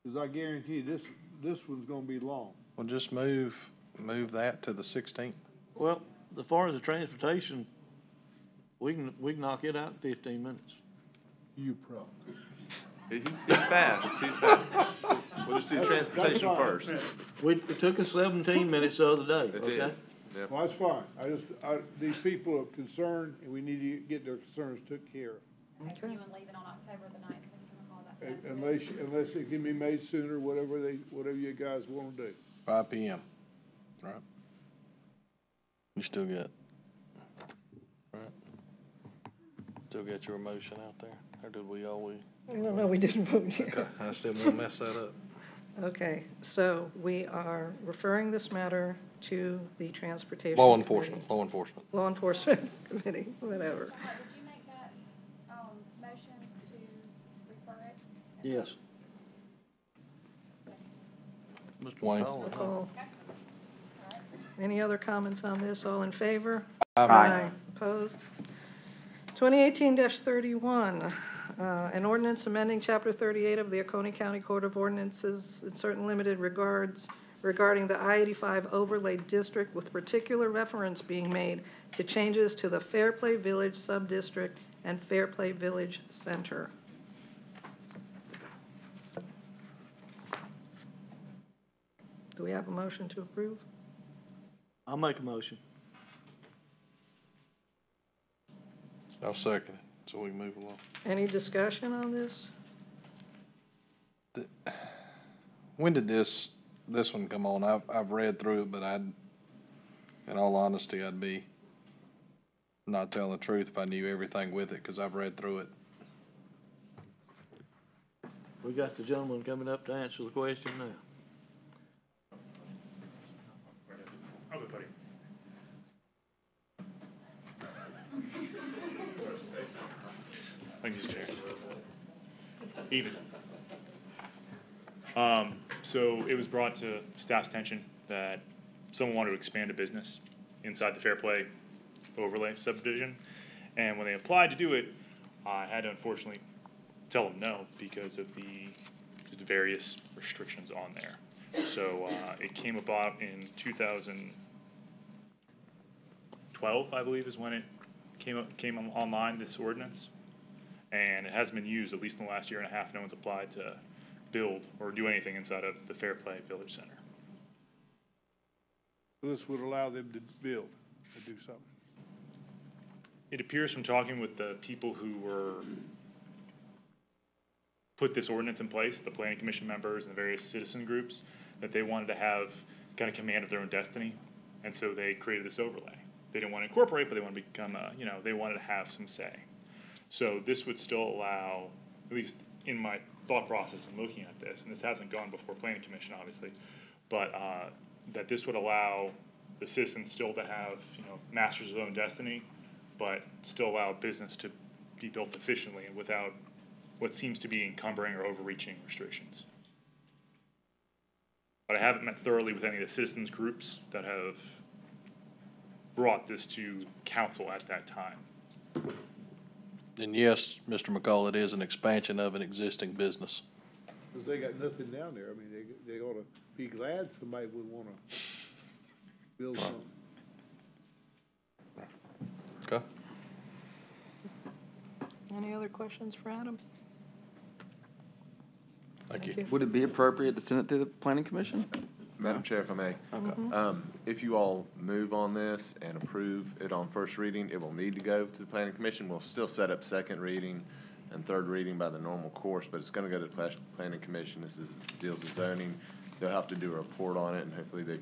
Cause I guarantee you, this one's gonna be long. Well, just move that to the 16th. Well, as far as the transportation, we can knock it out in 15 minutes. You pro. He's fast, he's fast. We'll just do transportation That's fine. first. It took us 17 minutes the other day, It okay? did. Yep. Well, that's fine. These people are concerned, and we need to get their concerns took care of. Okay, so you want to leave it on October the 9th, Mr. McCall, that's Unless it can be made sooner, whatever you guys wanna do. 5 PM. Right? You still got, right? Still got your motion out there? Or did we always? No, we didn't vote yet. Okay, I still want to mess that up. Okay, so we are referring this matter to the Transportation Law Committee. enforcement, law enforcement. Law Enforcement Committee, whatever. Did you make that, motion to refer it? Yes. Mr. Wayne. McCall, McCall. Any other comments on this? All in favor? Aye. Opposed? 2018-31, an ordinance amending Chapter 38 of the Oconee County Code of Ordinances in certain limited regards regarding the I-85 overlay district, with particular reference being made to changes to the Fairplay Village Subdistrict and Fairplay Village Center. Do we have a motion to approve? I'll make a motion. I'll second it, so we can move along. Any discussion on this? When did this one come on? I've read through it, but in all honesty, I'd be not telling the truth if I knew everything with it, because I've read through it. We got the gentleman coming up to answer the question now. Okay, buddy. Thank you, Chair. Even. So it was brought to staff's attention that someone wanted to expand a business inside the Fairplay overlay subdivision. And when they applied to do it, I had to unfortunately tell them no because of the just various restrictions on there. So it came about in 2012, I believe, is when it came online, this ordinance. And it hasn't been used, at least in the last year and a half. No one's applied to build or do anything inside of the Fairplay Village Center. This would allow them to build, to do something. It appears from talking with the people who put this ordinance in place, the planning commission members and the various citizen groups, that they wanted to have kind of command of their own destiny. And so they created this overlay. They didn't want to incorporate, but they want to become they wanted to have some say. So this would still allow, at least in my thought process in looking at this, and this hasn't gone before planning commission, obviously, but that this would allow the citizens still to have, masters of their own destiny, but still allow business to be built efficiently and without what seems to be encumbering or overreaching restrictions. But I haven't met thoroughly with any of the citizens groups that have brought this to council at that time. And yes, Mr. McCall, it is an expansion of an existing business. Cause they got nothing down there. I mean, they ought to be glad somebody would wanna build something. Okay. Any other questions for Adam? Thank you. Would it be appropriate to send it to the planning commission? Madam Chair, if I may. Okay. If you all move on this and approve it on first reading, it will need to go to the planning commission. We'll still set up second reading and third reading by the normal course, but it's gonna go to the planning commission. This deals with zoning. They'll have to do a report on it, and hopefully they,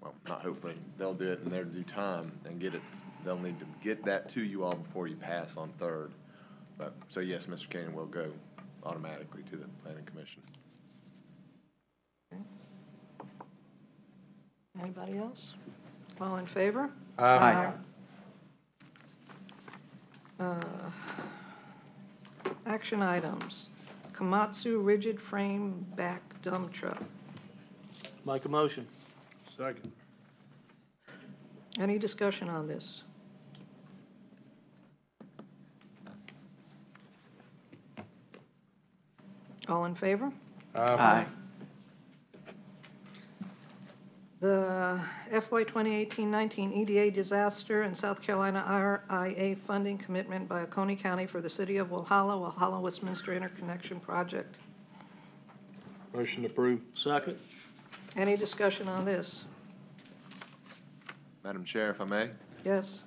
well, not hopefully, they'll do it in their due time and get it. They'll need to get that to you all before you pass on third. But, so yes, Mr. Cannon will go automatically to the planning commission. Anybody else? All in favor? Aye. Action items. Komatsu rigid frame back dump truck. Make a motion. Second. Any discussion on this? All in favor? Aye. The FY 2018-19 EDA disaster and South Carolina RIA funding commitment by Oconee County for the city of Walhalla Westminster Interconnection Project. Motion approved. Second. Any discussion on this? Madam Chair, if I may? Yes?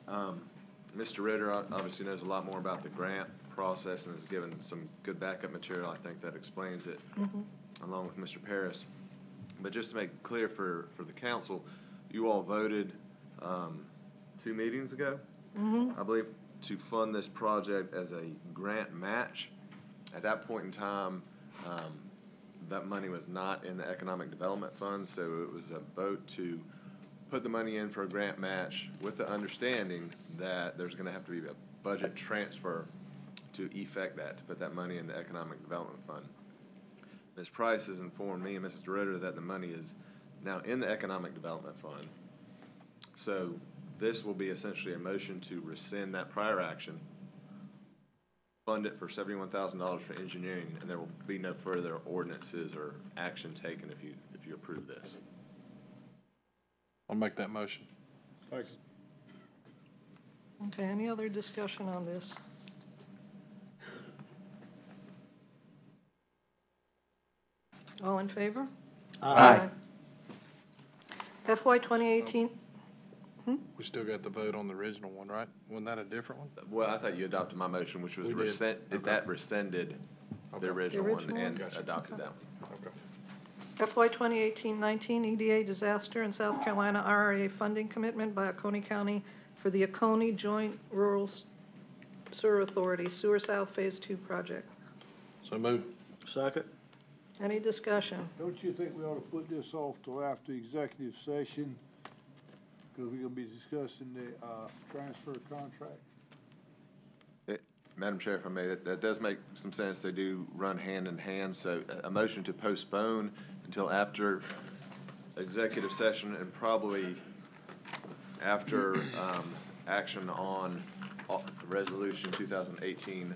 Mr. Ritter obviously knows a lot more about the grant process and has given some good backup material. I think that explains it, along with Mr. Paris. But just to make it clear for the council, you all voted 2 meetings ago, I believe, to fund this project as a grant match. At that point in time, that money was not in the Economic Development Fund, so it was a vote to put the money in for a grant match with the understanding that there's going to have to be a budget transfer to effect that, to put that money in the Economic Development Fund. Ms. Price has informed me and Mrs. DeRitter that the money is now in the Economic Development Fund. So this will be essentially a motion to rescind that prior action, fund it for $71,000 for engineering, and there will be no further ordinances or action taken if you approve this. I'll make that motion. Second. Okay, any other discussion on this? All in favor? Aye. FY 2018, We still got the vote on the original one, right? Wasn't that a different one? Well, I thought you adopted my motion, which was We did. that rescinded the original one original and one? adopted that one. Okay. FY 2018-19 EDA disaster and South Carolina RRA funding commitment by Oconee County for the Oconee Joint Rural Sewer Authority Sewer South Phase 2 project. So moved. Second. Any discussion? Don't you think we ought to put this off till after executive session? Because we're gonna be discussing the, transfer contract. Madam Chair, if I may, that does make some sense. They do run hand in hand. So a motion to postpone until after executive session and probably after action on Resolution 2018-11,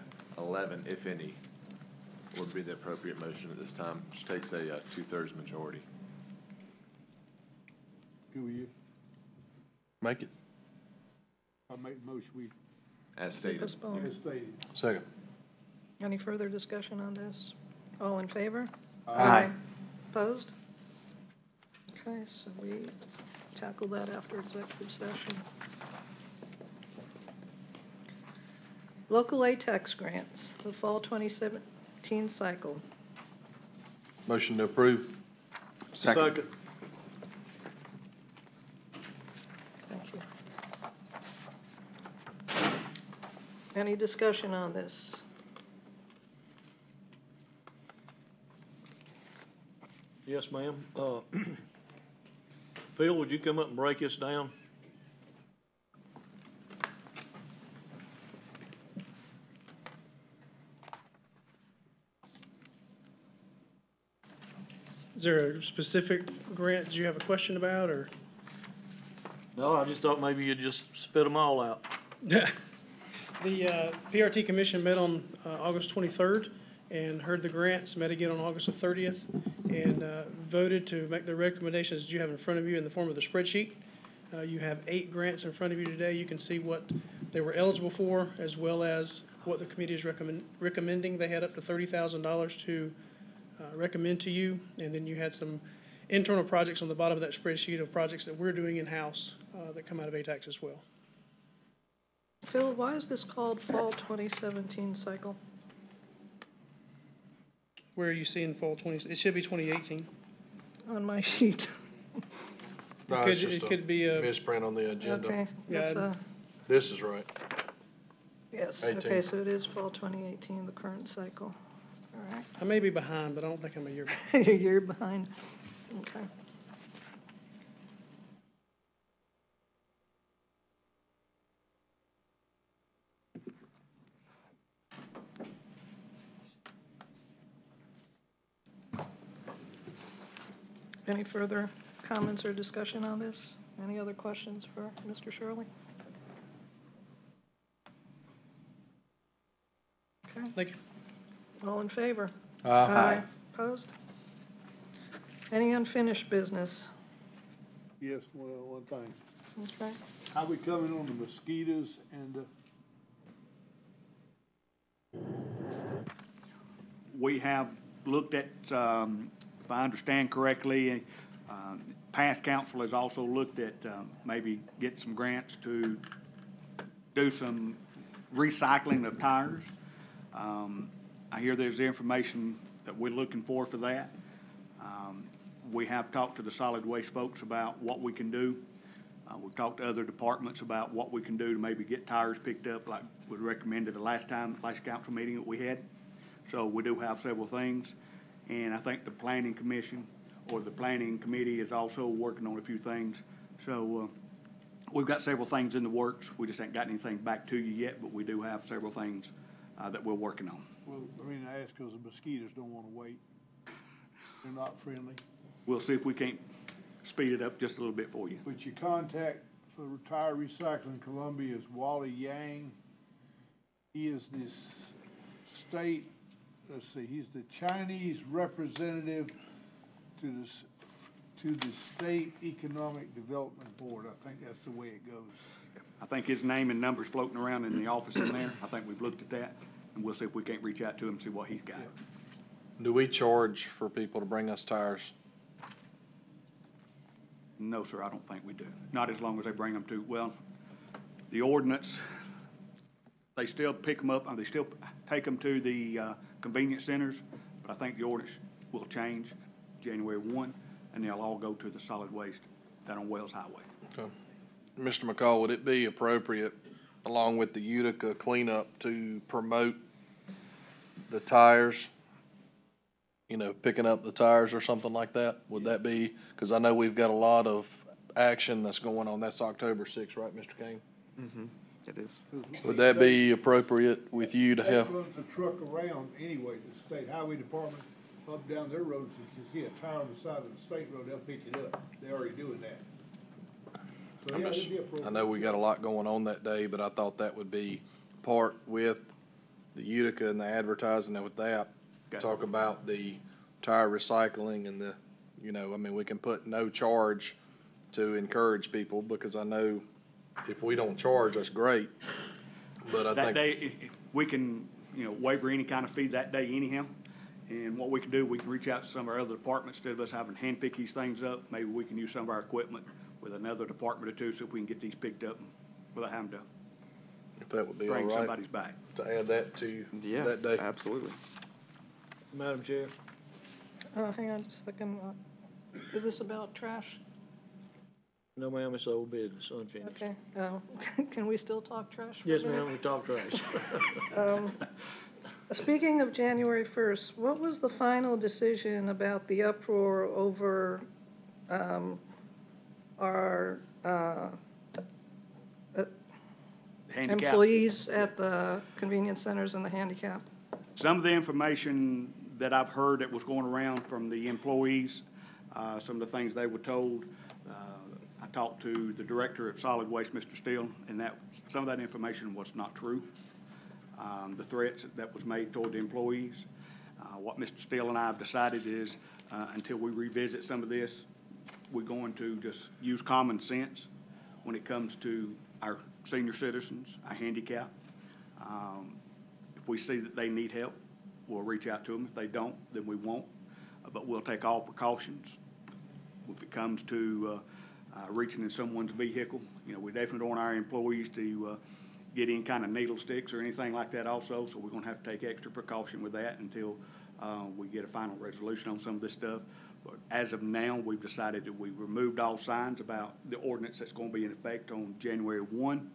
if any, would be the appropriate motion at this time, which takes a 2/3 majority. Who are you? Make it. I make the motion, we, As stated. Postpone. as stated. Second. Any further discussion on this? All in favor? Aye. Opposed? Okay, so we tackle that after executive session. Local aid tax grants, the fall 2017 cycle. Motion to approve. Second. Thank you. Any discussion on this? Yes, ma'am. Phil, would you come up and break this down? Is there a specific grant that you have a question about, or? No, I just thought maybe you'd just spit them all out. The PRT Commission met on August 23rd and heard the grants, met again on August the 30th, and voted to make the recommendations that you have in front of you in the form of the spreadsheet. You have 8 grants in front of you today. You can see what they were eligible for, as well as what the committee is recommending. They had up to $30,000 to recommend to you, and then you had some internal projects on the bottom of that spreadsheet of projects that we're doing in-house that come out of ATAX as well. Phil, why is this called fall 2017 cycle? Where are you seeing fall 20, it should be 2018. On my sheet. No, It it's could- just it could be a- misprint on the agenda. Okay, that's Yeah, This is right. yes, 18. okay, so it is fall 2018, the current cycle. All right. I may be behind, but I don't think I'm a year. You're a year behind. Okay. Any further comments or discussion on this? Any other questions for Mr. Shirley? Okay, Thank you. all in favor? Aye. Opposed? Any unfinished business? Yes, one thing. Okay. How we coming on the mosquitoes and We have looked at, if I understand correctly, past council has also looked at maybe get some grants to do some recycling of tires. I hear there's information that we're looking for that. We have talked to the solid waste folks about what we can do. We've talked to other departments about what we can do to maybe get tires picked up like was recommended the last council meeting that we had. So we do have several things. And I think the planning commission or the planning committee is also working on a few things. So we've got several things in the works. We just ain't got anything back to you yet, but we do have several things that we're working on. well, I mean, I ask because the mosquitoes don't want to wait. They're not friendly. We'll see if we can't speed it up just a little bit for you. But your contact for Tire Recycling Columbia is Wally Yang. He is this state, let's see, he's the Chinese representative to the State Economic Development Board. I think that's the way it goes. I think his name and number's floating around in the office in there. I think we've looked at that, and we'll see if we can't reach out to him and see what he's got. Do we charge for people to bring us tires? No, sir, I don't think we do. Not as long as they bring them to, well, the ordinance, they still pick them up, and they still take them to the convenience centers, but I think the ordinance will change January 1, and they'll all go to the solid waste down on Wells Highway. Okay. Mr. McCall, would it be appropriate, along with the Utica cleanup, to promote the tires? You know, picking up the tires or something like that? Would that be, because I know we've got a lot of action that's going on. That's October 6th, right, Mr. King? Mm-hmm. It is. Would that be appropriate with you to They help? runs a truck around anyway, the state highway department, up down their roads, if you see a tire on the side of the state road, they'll pick it up. They're already doing that. So, yeah, it'd be appropriate. I know we got a lot going on that day, but I thought that would be part with the Utica and the advertising and with that. Talk about the tire recycling and the, you know, I mean, we can put no charge to encourage people, because I know if we don't charge, that's great. But I That think, day, we can, waiver any kind of fee that day anyhow. And what we can do, we can reach out to some of our other departments. Instead of us having to hand pick these things up, maybe we can use some of our equipment with another department or two, so if we can get these picked up without having to if that would be all bring right, somebody's back. to add that to Yeah, that day. absolutely. Madam Chair. Hang on just a second. Is this about trash? No, ma'am, it's old business, unfinished. Okay. Can we still talk trash? for a Yes, minute? ma'am, we talk trash. Speaking of January 1st, what was the final decision about the uproar over our Handicap. employees at the convenience centers and the handicap? Some of the information that I've heard that was going around from the employees, some of the things they were told, I talked to the director of solid waste, Mr. Steele, and some of that information was not true. The threats that was made toward the employees. What Mr. Steele and I have decided is, until we revisit some of this, we're going to just use common sense when it comes to our senior citizens, our handicap. If we see that they need help, we'll reach out to them. If they don't, then we won't. But we'll take all precautions. If it comes to reaching in someone's vehicle, we definitely don't want our employees to get any kind of needle sticks or anything like that also. So we're going to have to take extra precaution with that until we get a final resolution on some of this stuff. But as of now, we've decided that we've removed all signs about the ordinance that's going to be in effect on January 1.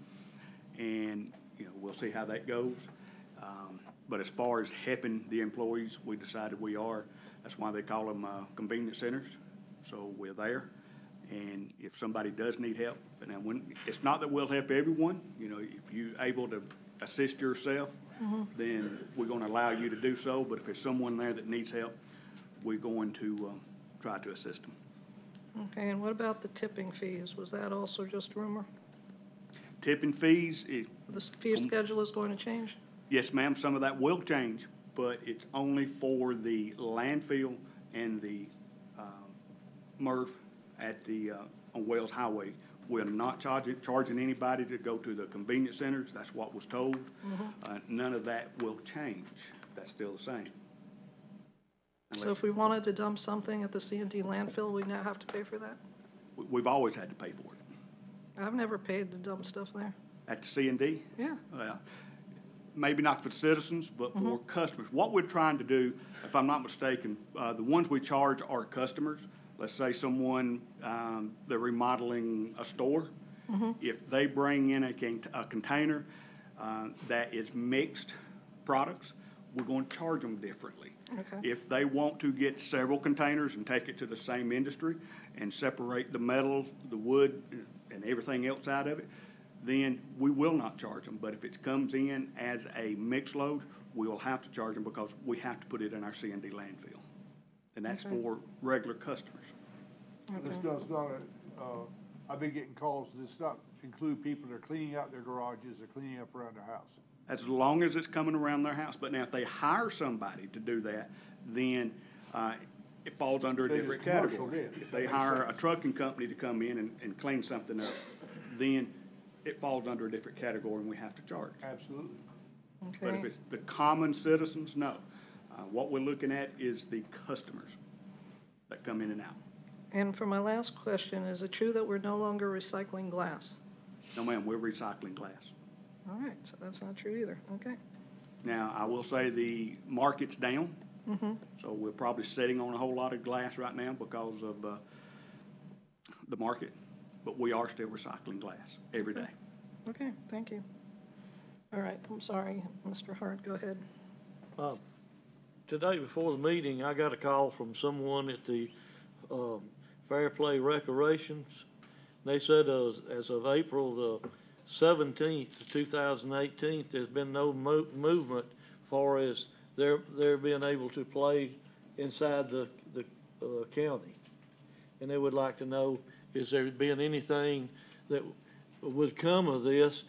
And, we'll see how that goes. But as far as helping the employees, we decided we are. That's why they call them convenience centers. So we're there. And if somebody does need help, and it's not that we'll help everyone, if you're able to assist yourself, then we're going to allow you to do so. But if there's someone there that needs help, we're going to try to assist them. Okay, and what about the tipping fees? Was that also just rumor? Tipping fees, The fee schedule is going to change? yes, ma'am, some of that will change, but it's only for the landfill and the MRF at the, on Wells Highway. We're not charging anybody to go to the convenience centers. That's what was told. None of that will change. That's still the same. So if we wanted to dump something at the C&D landfill, we now have to pay for that? We've always had to pay for it. I've never paid to dump stuff there. At the C&D? Yeah. Well, maybe not for citizens, but for customers. What we're trying to do, if I'm not mistaken, the ones we charge are customers. Let's say someone, they're remodeling a store. If they bring in a container that is mixed products, we're going to charge them differently. Okay. If they want to get several containers and take it to the same industry and separate the metal, the wood, and everything else out of it, then we will not charge them. But if it comes in as a mixed load, we will have to charge them because we have to put it in our C&D landfill. And that's Okay. for regular customers. This does not, I've been getting calls, does not include people that are cleaning out their garages or cleaning up around their house. As long as it's coming around their house. But now if they hire somebody to do that, then it falls under a Then it's different commercial category. then. If they Makes hire a sense. trucking company to come in and clean something up, then it falls under a different category and we have to charge. Absolutely. But if Okay. it's the common citizens, no. What we're looking at is the customers that come in and out. And for my last question, is it true that we're no longer recycling glass? No, ma'am, we're recycling glass. All right, so that's not true either. Okay. Now, I will say the market's down, Mm-hmm. so we're probably sitting on a whole lot of glass right now because of the market, but we are still recycling glass every day. Okay, thank you. All right, I'm sorry, Mr. Hart, go ahead. Today before the meeting, I got a call from someone at the Fair Play Recreations. They said as of April the 17th, 2018, there's been no movement far as they're being able to play inside the county. And they would like to know, is there been anything that would come of this?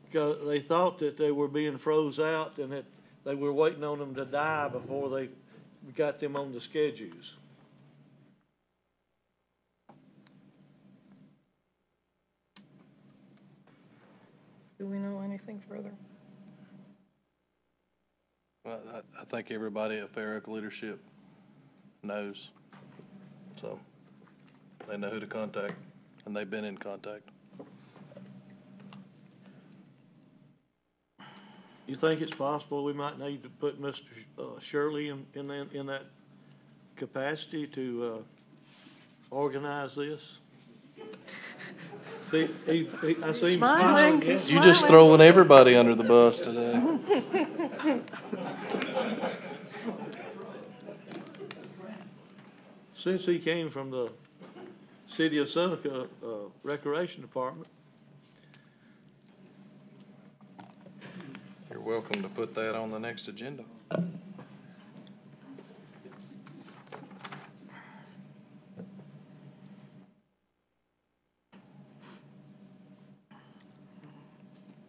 Because they thought that they were being froze out and that they were waiting on them to die before they got them on the schedules. Do we know anything further? Well, I think everybody at Fair Oak Leadership knows. So they know who to contact, and they've been in contact. You think it's possible we might need to put Mr. Shirley in that capacity to organize this? See, I see him smiling. He's You just smiling. throwing everybody under the bus today. Since he came from the City of Seneca Recreation Department, You're welcome to put that on the next agenda.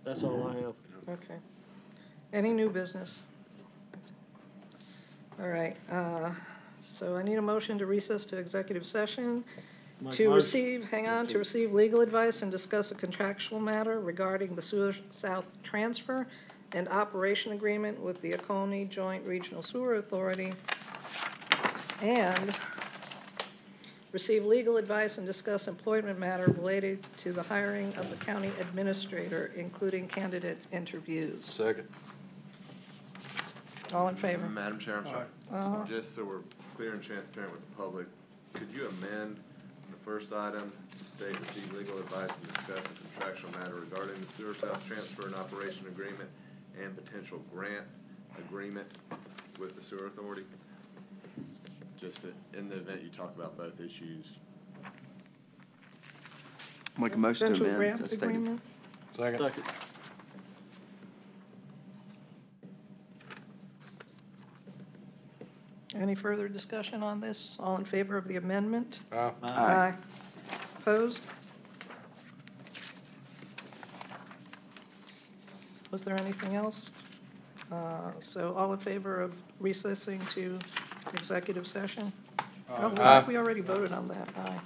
that's all I have. Okay. Any new business? All right, so I need a motion to recess to executive session Make to motion. receive, hang on, to receive legal advice and discuss a contractual matter regarding the Sewer South transfer and operation agreement with the Oconee Joint Regional Sewer Authority, and receive legal advice and discuss employment matter related to the hiring of the county administrator, including candidate interviews. Second. All in favor? Madam Chair, I'm sorry. Uh-huh. Just so we're clear and transparent with the public, could you amend the first item to state receive legal advice and discuss a contractual matter regarding the sewer south transfer and operation agreement and potential grant agreement with the sewer authority? Just in the event you talk about both issues. Make a motion to Potential amend grant as stated. agreement? Second. Any further discussion on this? All in favor of the amendment? Aye. Aye. Opposed? Was there anything else? So all in favor of recessing to executive session? Oh, Aye. we already voted on that. Aye.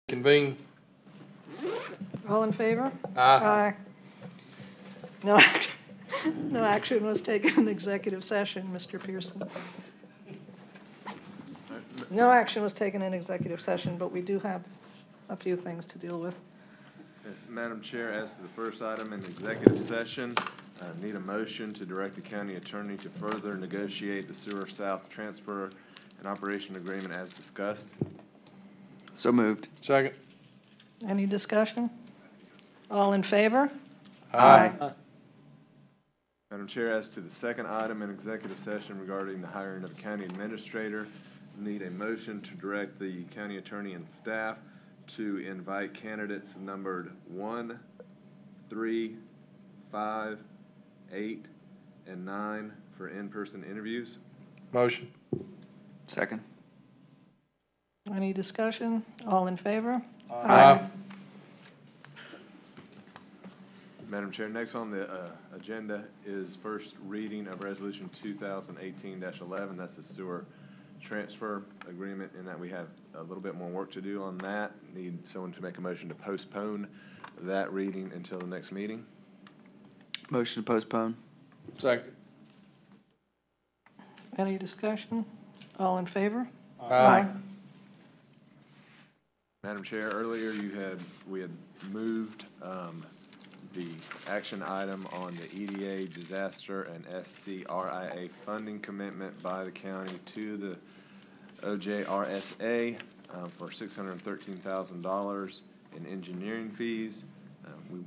Convene. All in favor? Aye. No action, no action was taken in executive session, Mr. Pearson. No action was taken in executive session, but we do have a few things to deal with. Yes, Madam Chair, as to the first item in executive session, need a motion to direct the county attorney to further negotiate the Sewer South transfer and operation agreement as discussed. So moved. Second. Any discussion? All in favor? Aye. Madam Chair, as to the second item in executive session regarding the hiring of a county administrator, need a motion to direct the county attorney and staff to invite candidates numbered 1, 3, 5, 8, and 9 for in-person interviews. Motion. Second. Any discussion? All in favor? Aye. Madam Chair, next on the agenda is first reading of Resolution 2018-11. That's the sewer transfer agreement, in that we have a little bit more work to do on that. Need someone to make a motion to postpone that reading until the next meeting. Motion to postpone. Second. Any discussion? All in favor? Aye. Madam Chair, earlier we had moved the action item on the EDA disaster and SCRIA funding commitment by the county to the OJRSA for $613,000 in engineering fees. We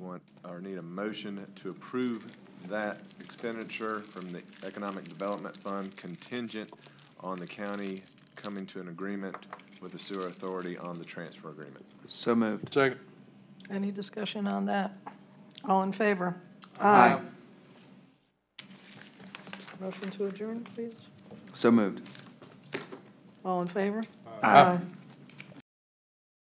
need a motion to approve that expenditure from the Economic Development Fund contingent on the county coming to an agreement with the sewer authority on the transfer agreement. So moved. Second. Any discussion on that? All in favor? Aye. Motion to adjourn, please. So moved. All in favor? Aye.